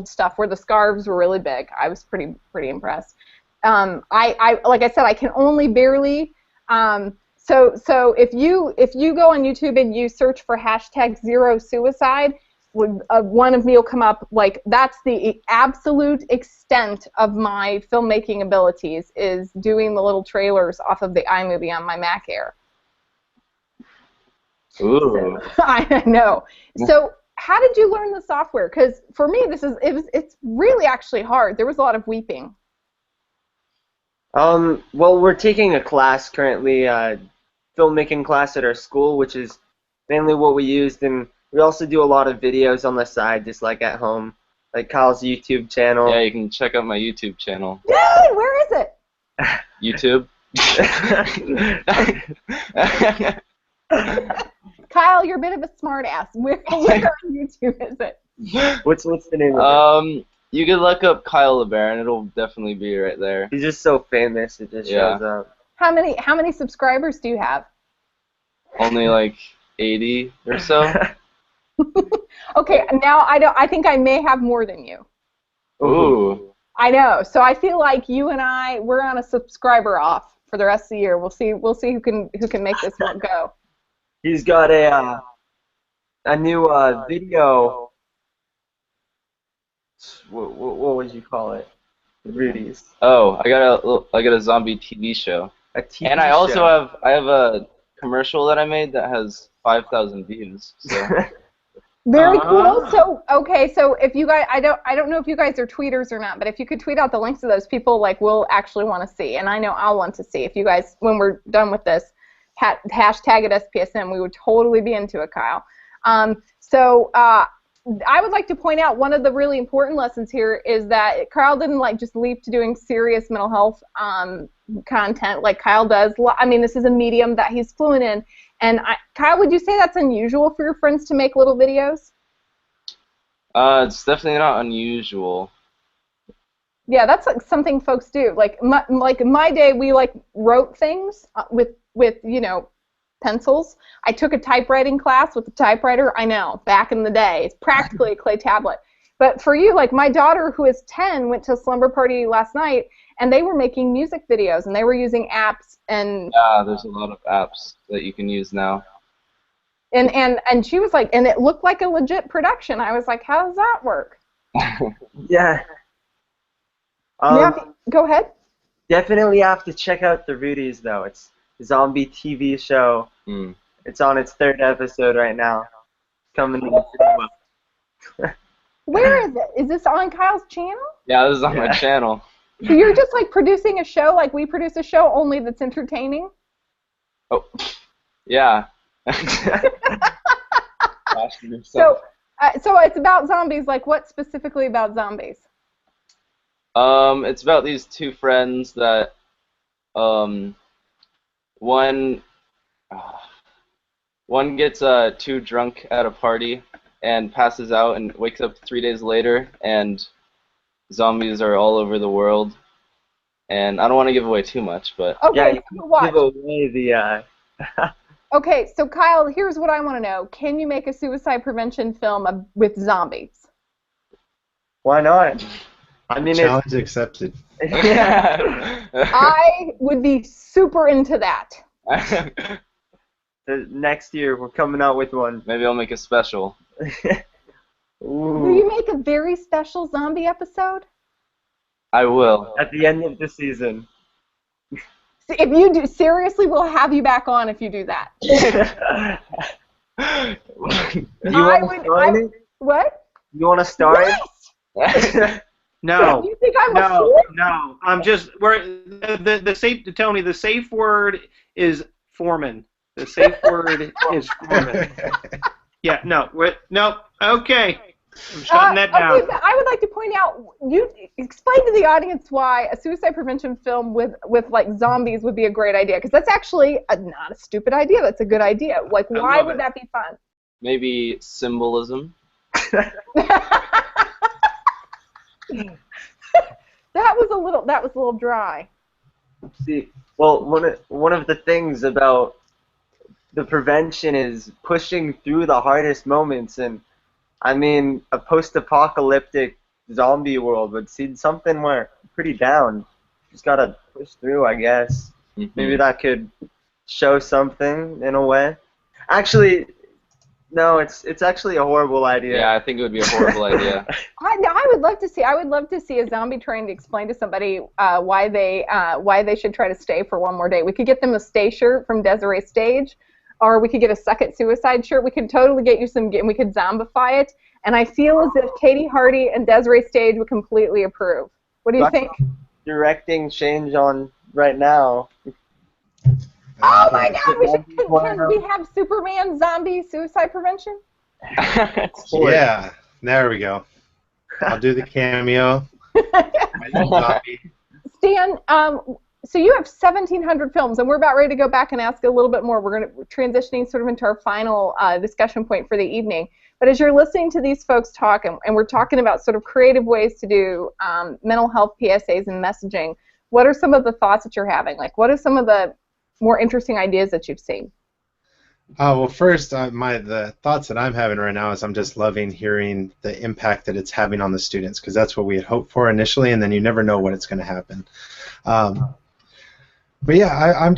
stuff where the scarves were really big. I was pretty impressed. I like I said, I can only barely. So if you go on YouTube and you search for #0suicide, one of me will come up. Like that's the absolute extent of my filmmaking abilities, is doing the little trailers off of the iMovie on my Mac Air. Ooh. I know. So how did you learn the software? Because for me, it's really actually hard. There was a lot of weeping. Well, we're taking a class currently, filmmaking class at our school, which is mainly what we used, and we also do a lot of videos on the side, just like at home, like Kyle's YouTube channel. Yeah, you can check out my YouTube channel. Yay! Where is it? YouTube. Kyle, you're a bit of a smart ass. Where on YouTube is it? What's the name of it? You can look up Kyle LeBaron. It'll definitely be right there. He's just so famous, it just shows up. How many subscribers do you have? Only like 80 or so. Okay, now I think I may have more than you. Ooh. I know. So I feel like you and we're on a subscriber off for the rest of the year. We'll see who can make this one go. He's got a new video. What would you call it? Rudy's. Oh, I got a zombie TV show. A TV And I also show. have a commercial that I made that has 5,000 views. So Very cool. So so if you guys, I don't know if you guys are tweeters or not, but if you could tweet out the links to those, people will actually want to see, and I know I'll want to see. If you guys, when we're done with this, hashtag it SPSM, we would totally be into it, Kyle. I would like to point out one of the really important lessons here is that Kyle didn't just leap to doing serious mental health content like Kyle does. I mean, this is a medium that he's fluent in. And Kyle, would you say that's unusual for your friends to make little videos? it's definitely not unusual. Yeah, that's something folks do. Like in my day, we wrote things with pencils. I took a typewriting class with a typewriter. I know, back in the day, it's practically a clay tablet. But for you, my daughter, who is 10, went to a slumber party last night, and they were making music videos, and they were using apps and. Yeah, there's a lot of apps that you can use now. And she was like, and it looked like a legit production. I was like, how does that work? Yeah. Go ahead. Definitely have to check out the Rudy's though. It's a zombie TV show. Mm. It's on its 3rd episode right now. Coming in pretty well. Where is it? Is this on Kyle's channel? Yeah, this is on my channel. So you're just producing a show like we produce a show, only that's entertaining? Oh, yeah. So it's about zombies. Like, what specifically about zombies? It's about these 2 friends that one gets too drunk at a party and passes out and wakes up 3 days later, and zombies are all over the world. And I don't want to give away too much, but Okay, Yeah, you so can watch. give away the. Okay, so Kyle, here's what I want to know. Can you make a suicide prevention film with zombies? Why not? I mean, Challenge accepted. I would be super into that. Next year we're coming out with one. Maybe I'll make a special. Will Ooh. you make a very special zombie episode? I will. At the end of the season. If you do, seriously, we'll have you back on if you do that. What? You want to star it? Yes! No. You think I'm a No, fool? no. I'm just the safe Tony. The safe word is foreman. The safe word is foreman. Yeah. No. No. Okay. I'm shutting that down. Okay, but I would like to point out, you explain to the audience why a suicide prevention film with like zombies would be a great idea, because that's actually not a stupid idea. That's a good idea. Like, why would that be fun? Maybe symbolism. That was a little dry. See, well, one of the things about the prevention is pushing through the hardest moments, and I mean, a post-apocalyptic zombie world would see something where pretty down. Just gotta push through, I guess. Mhm. Maybe that could show something in a way. Actually, no, it's actually a horrible idea. Yeah, I think it would be a horrible idea. I would love to see. I would love to see a zombie trying to explain to somebody why they should try to stay for one more day. We could get them a stay shirt from Desiree Stage, or we could get a second suicide shirt. We could totally get you some, and we could zombify it. And I feel as if Katie Hardy and Desiree Stage would completely approve. What do you think? Directing change on right now. Oh my God! Can we have Superman zombie suicide prevention? Yeah, there we go. I'll do the cameo. Stan, so you have 1,700 films, and we're about ready to go back and ask a little bit more. We're transitioning sort of into our final discussion point for the evening. But as you're listening to these folks talk, and we're talking about sort of creative ways to do mental health PSAs and messaging, what are some of the thoughts that you're having? Like, what are some of the more interesting ideas that you've seen? Well, first, the thoughts that I'm having right now is I'm just loving hearing the impact that it's having on the students, because that's what we had hoped for initially, and then you never know what it's going to happen. But yeah,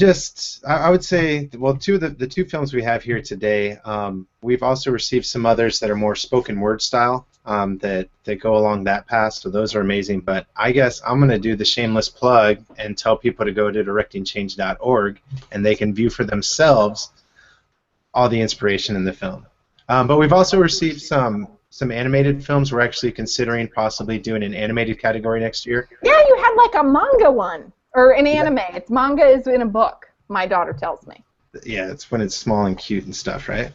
I would say, well, the two films we have here today, we've also received some others that are more spoken word style that go along that path, so those are amazing. But I guess I'm going to do the shameless plug and tell people to go to directingchange.org, and they can view for themselves all the inspiration in the film. But we've also received some animated films. We're actually considering possibly doing an animated category next year. Yeah, you had like a manga one, or an anime. It's manga is in a book, my daughter tells me. Yeah, it's when it's small and cute and stuff, right?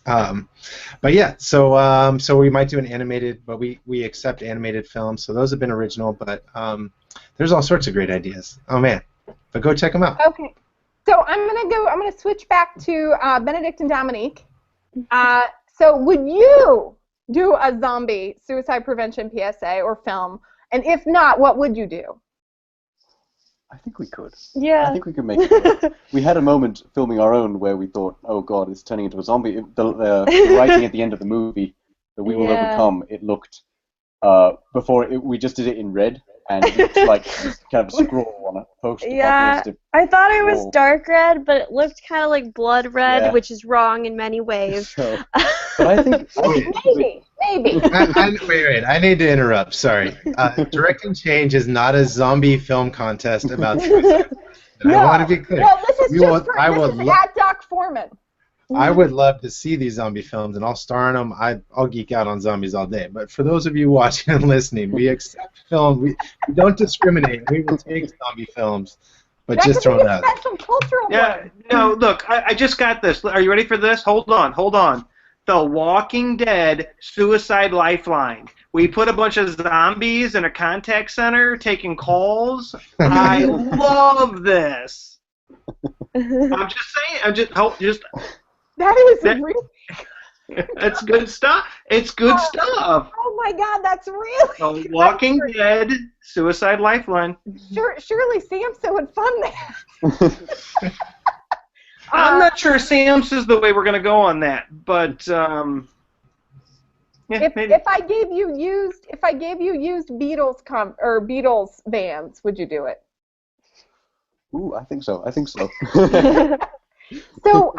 But yeah, so we might do an animated, but we accept animated films, so those have been original, but there's all sorts of great ideas. Oh man, but go check them out. Okay, so I'm gonna switch back to Benedict and Dominique. So would you do a zombie suicide prevention PSA or film? And if not, what would you do? I think we could. Yeah. I think we could make it work. We had a moment filming our own where we thought, oh god, it's turning into a zombie. The writing at the end of the movie, that we will overcome, it looked, we just did it in red, and it looked like kind of a scroll on a poster. Yeah, I thought it was dark red, but it looked kind of like blood red, which is wrong in many ways. So, but I think maybe. Wait, I need to interrupt. Sorry. Directing Change is not a zombie film contest about suicide. No, I want to be clear. No, this is at Doc Foreman. I would love to see these zombie films, and I'll star in them. I'll geek out on zombies all day. But for those of you watching and listening, we accept film. We don't discriminate. We will take zombie films, but that just throw it out. Special cultural one. No, look, I just got this. Are you ready for this? Hold on. The Walking Dead Suicide Lifeline. We put a bunch of zombies in a contact center taking calls. I love this. I'm just saying. That is That's good stuff. It's good stuff. Oh my God, that's really. The Walking Dead Suicide Lifeline. Surely Samson would fund that. I'm not sure Sam's is the way we're going to go on that, but yeah, maybe. If I gave you used Beatles bands, would you do it? Ooh, I think so. I think so. So,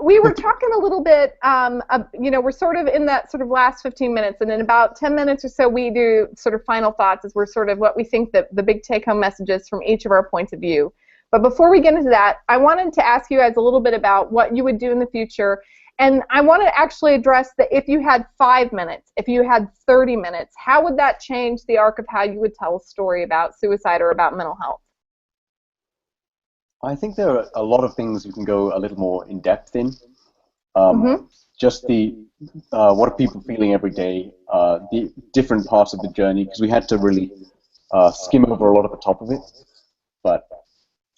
we were talking a little bit, we're sort of in that sort of last 15 minutes, and in about 10 minutes or so, we do sort of final thoughts as we're sort of what we think that the big take-home messages from each of our points of view. But before we get into that, I wanted to ask you guys a little bit about what you would do in the future, and I want to actually address that if you had 5 minutes, if you had 30 minutes, how would that change the arc of how you would tell a story about suicide or about mental health? I think there are a lot of things you can go a little more in depth in. Just what are people feeling every day, the different parts of the journey, because we had to really skim over a lot of the top of it,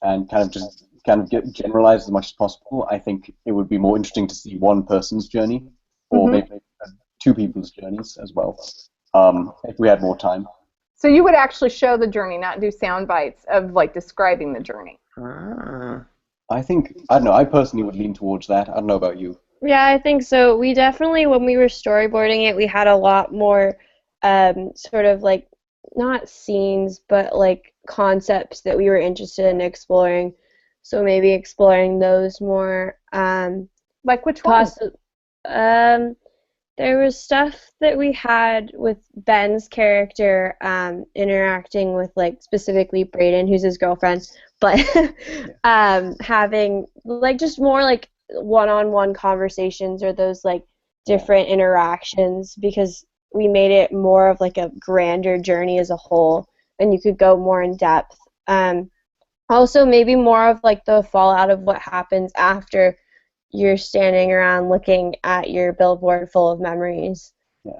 and kind of get generalized as much as possible. I think it would be more interesting to see one person's journey, or maybe two people's journeys as well, if we had more time. So you would actually show the journey, not do sound bites of like describing the journey. I think, I don't know, I personally would lean towards that. I don't know about you. Yeah, I think so. We definitely, when we were storyboarding it, we had a lot more sort of like, not scenes, but like concepts that we were interested in exploring. So maybe exploring those more. Like which one? There was stuff that we had with Ben's character interacting with, like, specifically Brayden, who's his girlfriend, but having, like, just more, like, one-on-one conversations or those, like, different interactions, because we made it more of, like, a grander journey as a whole, and you could go more in depth. Also, maybe more of, like, the fallout of what happens after you're standing around looking at your billboard full of memories.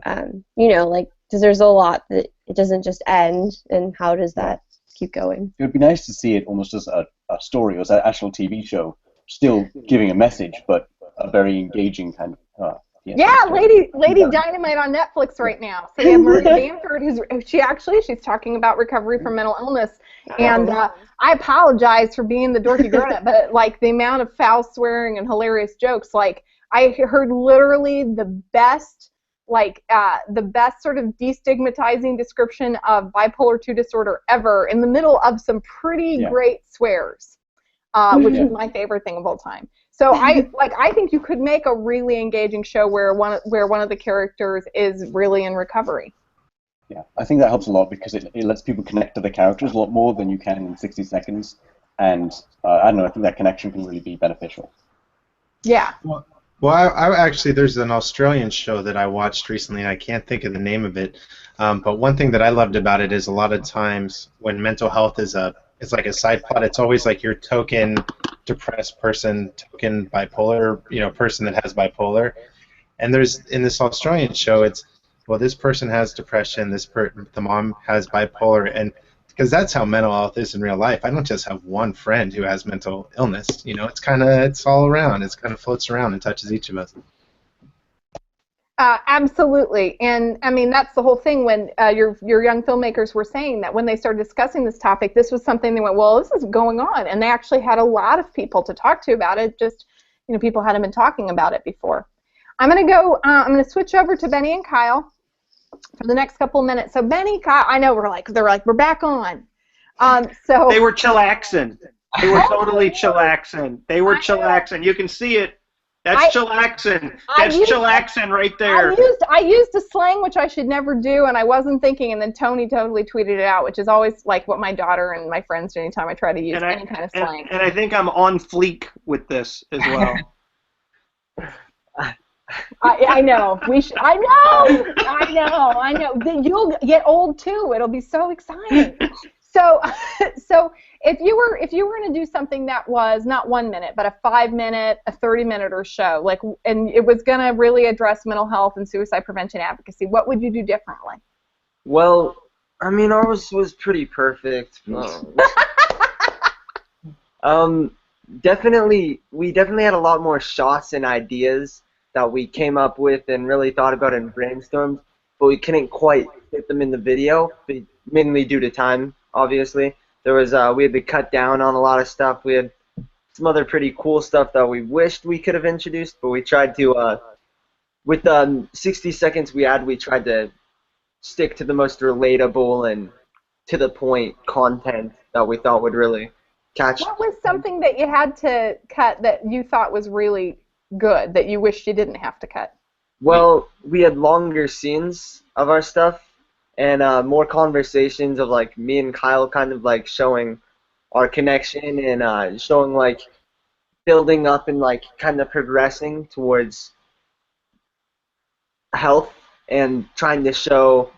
Like, because there's a lot that it doesn't just end, and how does that keep going? It would be nice to see it almost as a story, or as an actual TV show, still giving a message, but a very engaging kind of. Lady Dynamite on Netflix right now. So we have Marie Bamford, she's talking about recovery from mental illness, and I apologize for being the dorky grown-up, but like the amount of foul swearing and hilarious jokes, like I heard literally the best sort of destigmatizing description of bipolar 2 disorder ever in the middle of some pretty great swears, which is my favorite thing of all time. So I think you could make a really engaging show where one of the characters is really in recovery. Yeah, I think that helps a lot because it lets people connect to the characters a lot more than you can in 60 seconds, and I don't know, I think that connection can really be beneficial. Yeah. Well, I actually, there's an Australian show that I watched recently, and I can't think of the name of it, but one thing that I loved about it is a lot of times when mental health is it's like a side plot, it's always like your token depressed person, token bipolar, person that has bipolar. And there's, in this Australian show, it's, well, this person has depression, the mom has bipolar, and because that's how mental health is in real life. I don't just have one friend who has mental illness. It's all around. It kind of floats around and touches each of us. Absolutely, and I mean that's the whole thing. When your young filmmakers were saying that when they started discussing this topic, this was something they went, well, this is going on, and they actually had a lot of people to talk to about it. Just people hadn't been talking about it before. I'm gonna switch over to Benny and Kyle for the next couple of minutes. So Benny, Kyle, I know we're back on. So they were chillaxing. They were totally chillaxing. They were chillaxing. You can see it. That's chillaxing. That's chillaxing right there. I used a slang which I should never do, and I wasn't thinking, and then Tony totally tweeted it out, which is always like what my daughter and my friends do anytime I try to use any kind of slang. And I think I'm on fleek with this as well. I know. I know. Then you'll get old too. It'll be so exciting. So if you were going to do something that was not 1 minute, but a 5 minute, a 30-minute or show, and it was going to really address mental health and suicide prevention advocacy, what would you do differently? Well, I mean, ours was pretty perfect. We definitely had a lot more shots and ideas, that we came up with and really thought about and brainstormed, but we couldn't quite fit them in the video, mainly due to time, obviously. There was we had to cut down on a lot of stuff. We had some other pretty cool stuff that we wished we could have introduced, but we tried to with the 60 seconds we had, we tried to stick to the most relatable and to the point content that we thought would really catch. What was something that you had to cut that you thought was really good that you wished you didn't have to cut? Well, we had longer scenes of our stuff and more conversations of like me and Kyle kind of like showing our connection and showing like building up and like kind of progressing towards health and trying to show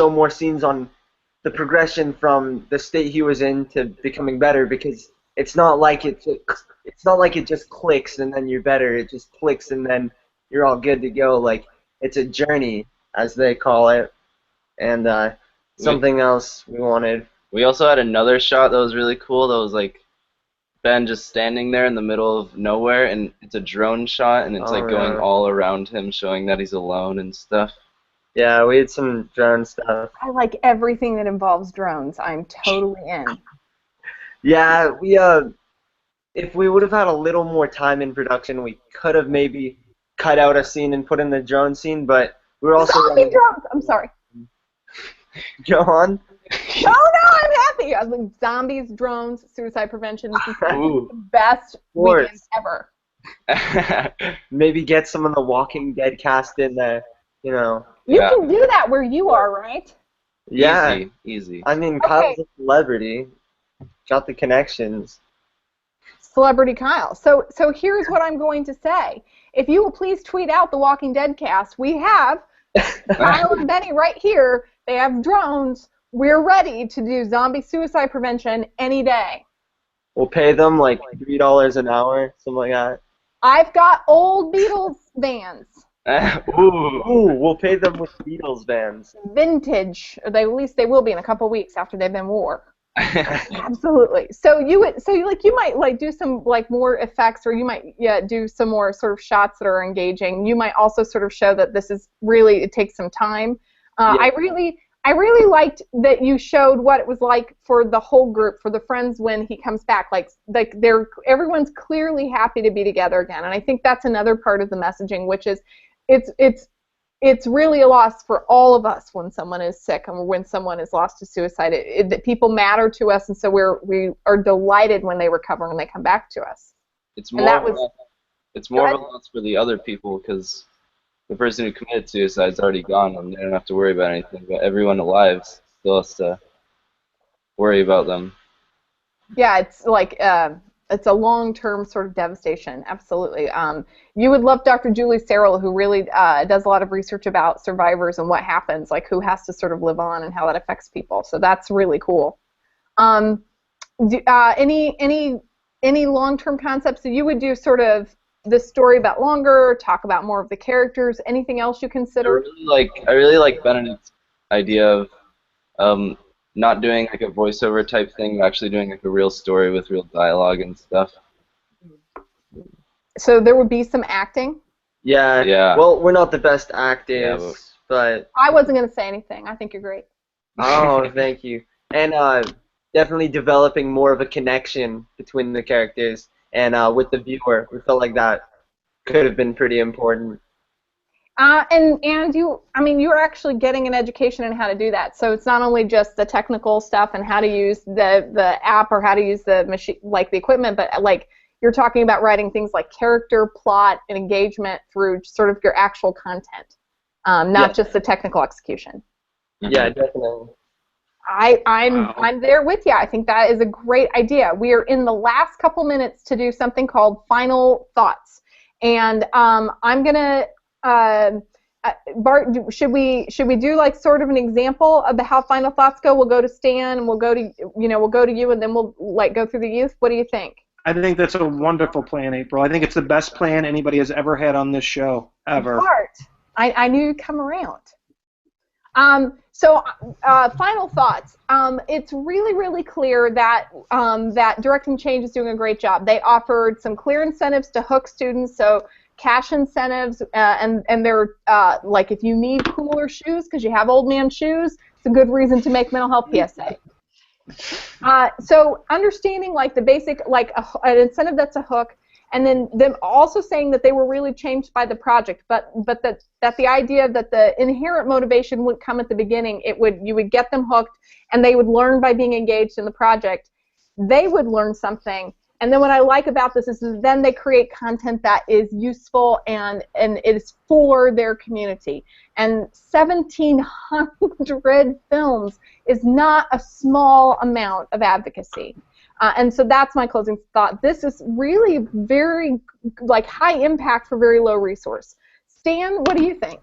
more scenes on the progression from the state he was in to becoming better, because it's not like it just clicks and then you're better. It just clicks and then you're all good to go. Like, it's a journey, as they call it. And something else we wanted. We also had another shot that was really cool. That was like Ben just standing there in the middle of nowhere, and it's a drone shot, and it's like going all around him, showing that he's alone and stuff. Yeah, we had some drone stuff. I like everything that involves drones. I'm totally in. Yeah, if we would have had a little more time in production, we could have maybe cut out a scene and put in the drone scene, but we were also Zombie drones! I'm sorry. Go on. Oh no, I'm happy. I was like, zombies, drones, suicide prevention. This is the best weekend ever. Maybe get some of the Walking Dead cast in there, you know. You can do that where you are, right? Yeah. Easy. I mean, Kyle's a celebrity. Got the connections. Celebrity Kyle. So here's what I'm going to say. If you will please tweet out the Walking Dead cast, we have Kyle and Benny right here. They have drones. We're ready to do zombie suicide prevention any day. We'll pay them like $3 an hour, something like that. I've got old Beatles vans. Ooh, we'll pay them with Beatles vans. Vintage. Or at least they will be in a couple weeks after they've been wore. Absolutely. So you might like do some like more effects, or you might do some more sort of shots that are engaging. You might also sort of show that this is really, it takes some time. I really liked that you showed what it was like for the whole group, for the friends when he comes back. Like everyone's clearly happy to be together again, and I think that's another part of the messaging, which is it's really a loss for all of us when someone is sick and when someone is lost to suicide. That people matter to us, and so we are delighted when they recover and they come back to us. It's more of a loss for the other people, because the person who committed suicide is already gone and they don't have to worry about anything, but everyone alive still has to worry about them. Yeah, it's like it's a long-term sort of devastation, absolutely. You would love Dr. Julie Serrell, who really does a lot of research about survivors and what happens, like who has to sort of live on and how that affects people. So that's really cool. Any long-term concepts that you would do sort of the story about longer, talk about more of the characters, anything else you consider? I really like Benedict's idea of not doing like a voiceover type thing, but actually doing like a real story with real dialogue and stuff. So there would be some acting? Yeah. Well, we're not the best actors, but I wasn't going to say anything. I think you're great. Oh, thank you. And definitely developing more of a connection between the characters and with the viewer. We felt like that could have been pretty important. And you're actually getting an education in how to do that. So it's not only just the technical stuff and how to use the app or how to use the machine, like the equipment, but like you're talking about writing things like character, plot, and engagement through sort of your actual content, not just the technical execution. Yeah, definitely. I'm there with you. I think that is a great idea. We are in the last couple minutes to do something called Final Thoughts, and I'm gonna Bart, should we do like sort of an example of how Final Thoughts go? We'll go to Stan, and we'll go to you, and then we'll like go through the youth. What do you think? I think that's a wonderful plan, April. I think it's the best plan anybody has ever had on this show ever. Bart, I knew you'd come around. So, final thoughts. It's really, really clear that that Directing Change is doing a great job. They offered some clear incentives to hook students, so cash incentives, and they're like if you need cooler shoes because you have old man shoes, it's a good reason to make mental health PSA. So understanding like the basic, like an incentive that's a hook, and then them also saying that they were really changed by the project, but that the idea that the inherent motivation would come at the beginning, you would get them hooked, and they would learn by being engaged in the project. They would learn something, and then what I like about this is then they create content that is useful and it is for their community. And 1,700 films is not a small amount of advocacy. And so that's my closing thought. This is really very like high impact for very low resource. Stan, what do you think?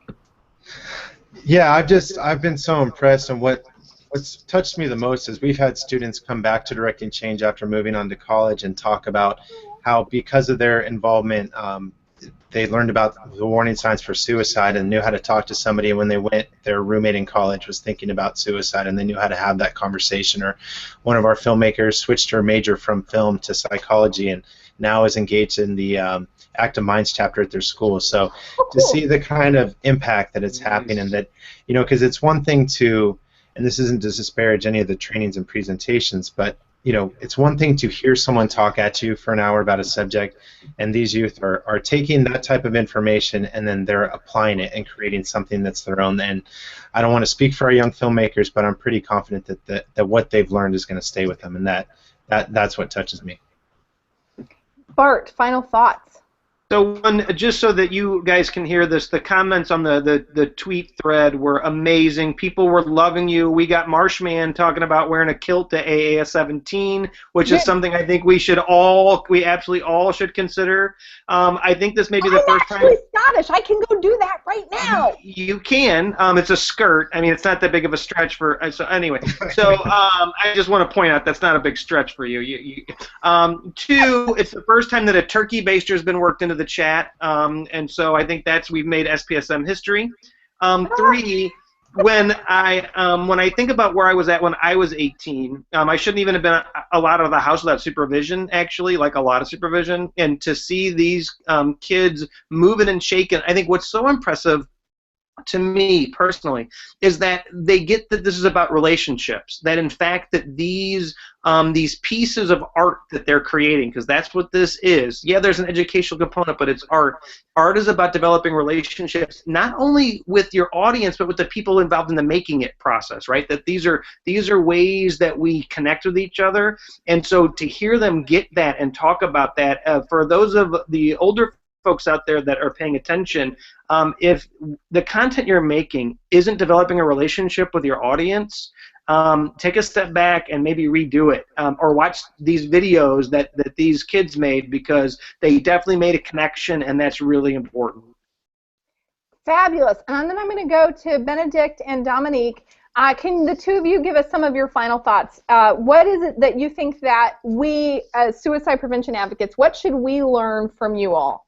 Yeah, I've been so impressed, and what's touched me the most is we've had students come back to Directing Change after moving on to college and talk about how because of their involvement they learned about the warning signs for suicide and knew how to talk to somebody, and when they went, their roommate in college was thinking about suicide and they knew how to have that conversation. Or one of our filmmakers switched her major from film to psychology and now is engaged in the Active Minds chapter at their school. So to see the kind of impact that it's happening, and that, you know, because it's one thing to, and this isn't to disparage any of the trainings and presentations, but you know, it's one thing to hear someone talk at you for an hour about a subject, and these youth are taking that type of information and then they're applying it and creating something that's their own. And I don't want to speak for our young filmmakers, but I'm pretty confident that what they've learned is going to stay with them, and that's what touches me. Bart, final thoughts. So just so that you guys can hear this, the comments on the tweet thread were amazing. People were loving you. We got Marshman talking about wearing a kilt to AAS 17, which is something I think we absolutely all should consider. I think this may be the first time. I'm actually Scottish. I can go do that right now. You can. It's a skirt. I mean, it's not that big of a stretch for. So anyway, I just want to point out that's not a big stretch for you. Two, it's the first time that a turkey baster has been worked into the chat, and so I think we've made SPSM history. Three, when I think about where I was at when I was 18, I shouldn't even have been allowed out of the house without supervision, actually, like a lot of supervision, and to see these kids moving and shaking, I think what's so impressive to me personally is that they get that this is about relationships, that in fact that these pieces of art that they're creating, because that's what this is. Yeah, there's an educational component, but it's art. Art is about developing relationships not only with your audience but with the people involved in the making it process, right? That these are ways that we connect with each other, and so to hear them get that and talk about that, for those of the older folks out there that are paying attention, if the content you're making isn't developing a relationship with your audience, take a step back and maybe redo it, or watch these videos that these kids made, because they definitely made a connection, and that's really important. Fabulous. And then I'm going to go to Benedict and Dominique. Can the two of you give us some of your final thoughts? What is it that you think that we, as suicide prevention advocates, what should we learn from you all?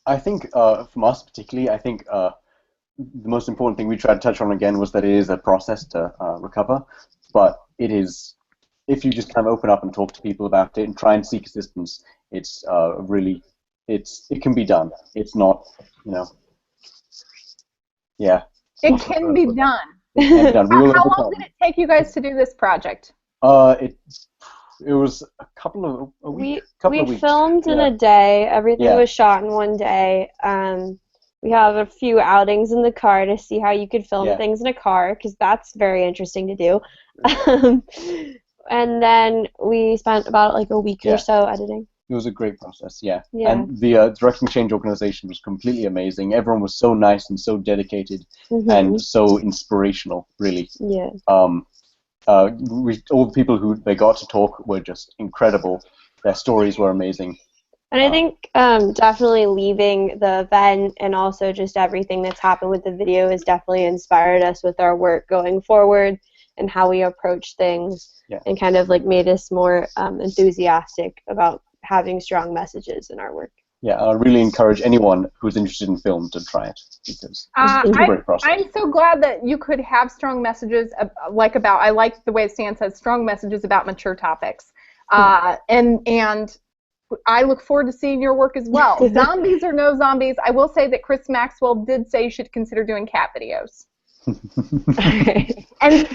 I think from us particularly, I think the most important thing we tried to touch on again was that it is a process to recover, but it is, if you just kind of open up and talk to people about it and try and seek assistance, it's it can be done. It's not, you know, yeah. It can be done. It can be done. How long did it take you guys to do this project? It was a couple of weeks. We filmed in a day. Everything was shot in one day. We have a few outings in the car to see how you could film things in a car, because that's very interesting to do. And then we spent about like a week or so editing. It was a great process, And the Directing Change organization was completely amazing. Everyone was so nice and so dedicated and so inspirational, really. Yeah. All the people who they got to talk were just incredible. Their stories were amazing. And I think definitely leaving the event and also just everything that's happened with the video has definitely inspired us with our work going forward and how we approach things, and kind of like made us more enthusiastic about having strong messages in our work. Yeah, I really encourage anyone who's interested in film to try it because it's a great process. I'm so glad that you could have strong messages I like the way Stan says, strong messages about mature topics. And I look forward to seeing your work as well. Zombies or no zombies, I will say that Chris Maxwell did say you should consider doing cat videos. And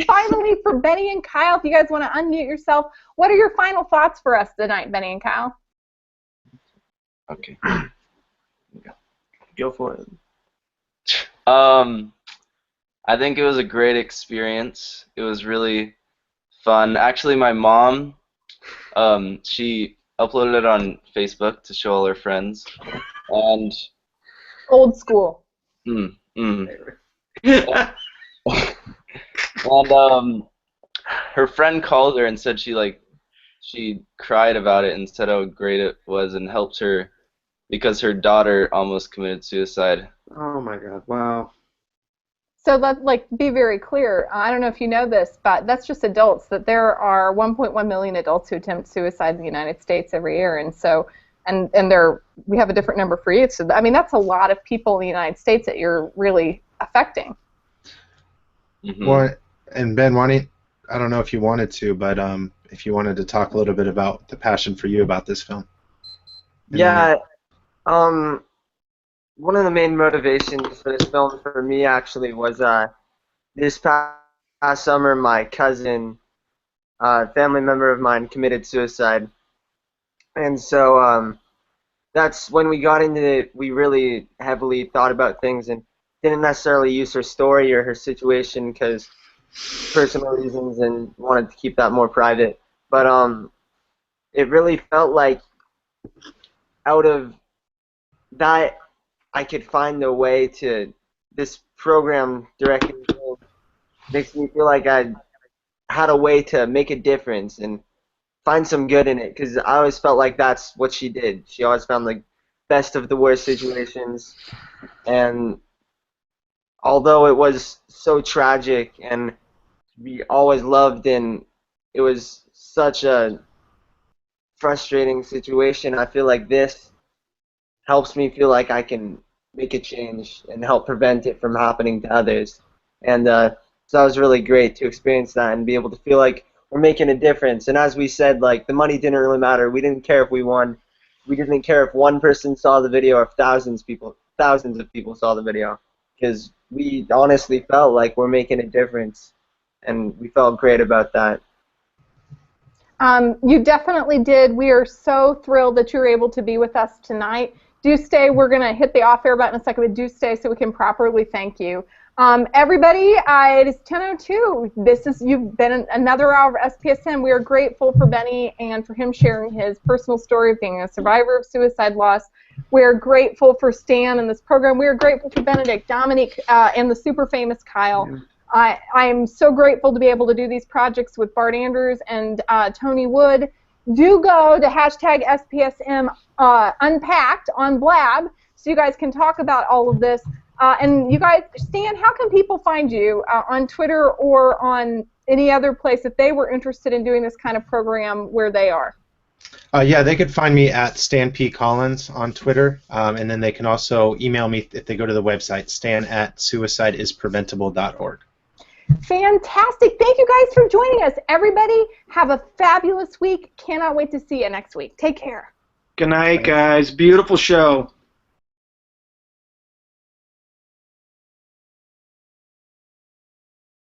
finally, for Benny and Kyle, if you guys want to unmute yourself, what are your final thoughts for us tonight, Benny and Kyle? Okay. Go for it. I think it was a great experience. It was really fun. Actually, my mom, she uploaded it on Facebook to show all her friends, and Old school. and her friend called her and said she cried about it and said how great it was and helped her because her daughter almost committed suicide. Oh my God! Wow. So let's be very clear. I don't know if you know this, but that's just adults. That there are 1.1 million adults who attempt suicide in the United States every year, and so we have a different number for each. So I mean, that's a lot of people in the United States that you're really affecting. Mm-hmm. Well, and Ben, I don't know if you wanted to, but if you wanted to talk a little bit about the passion for you about this film. Yeah. One of the main motivations for this film for me actually was this past summer my cousin, family member of mine, committed suicide, and so that's when we got into it. We really heavily thought about things and didn't necessarily use her story or her situation because personal reasons and wanted to keep that more private. But it really felt like out of that I could find a way to this program directing film makes me feel like I had a way to make a difference and find some good in it because I always felt like that's what she did. She always found the best of the worst situations, and although it was so tragic and we always loved and it was such a frustrating situation, I feel like this helps me feel like I can make a change and help prevent it from happening to others. And so that was really great to experience that and be able to feel like we're making a difference. And as we said, the money didn't really matter. We didn't care if we won. We didn't care if one person saw the video or if thousands of people saw the video, because we honestly felt like we're making a difference, and we felt great about that. You definitely did. We are so thrilled that you were able to be with us tonight. Do stay. We're going to hit the off-air button in a second, but do stay so we can properly thank you. Everybody, it is 10:02. You've been another hour of SPSM. We are grateful for Benny and for him sharing his personal story of being a survivor of suicide loss. We are grateful for Stan and this program. We are grateful for Benedict, Dominique, and the super famous Kyle. I am so grateful to be able to do these projects with Bart Andrews and Tony Wood. Do go to #SPSM Unpacked on Blab so you guys can talk about all of this. And you guys, Stan, how can people find you on Twitter or on any other place if they were interested in doing this kind of program where they are? Yeah, they could find me at Stan P. Collins on Twitter, and then they can also email me if they go to the website, stan@suicideispreventable.org. Fantastic. Thank you guys for joining us. Everybody, have a fabulous week. Cannot wait to see you next week. Take care. Good night, guys. Beautiful show.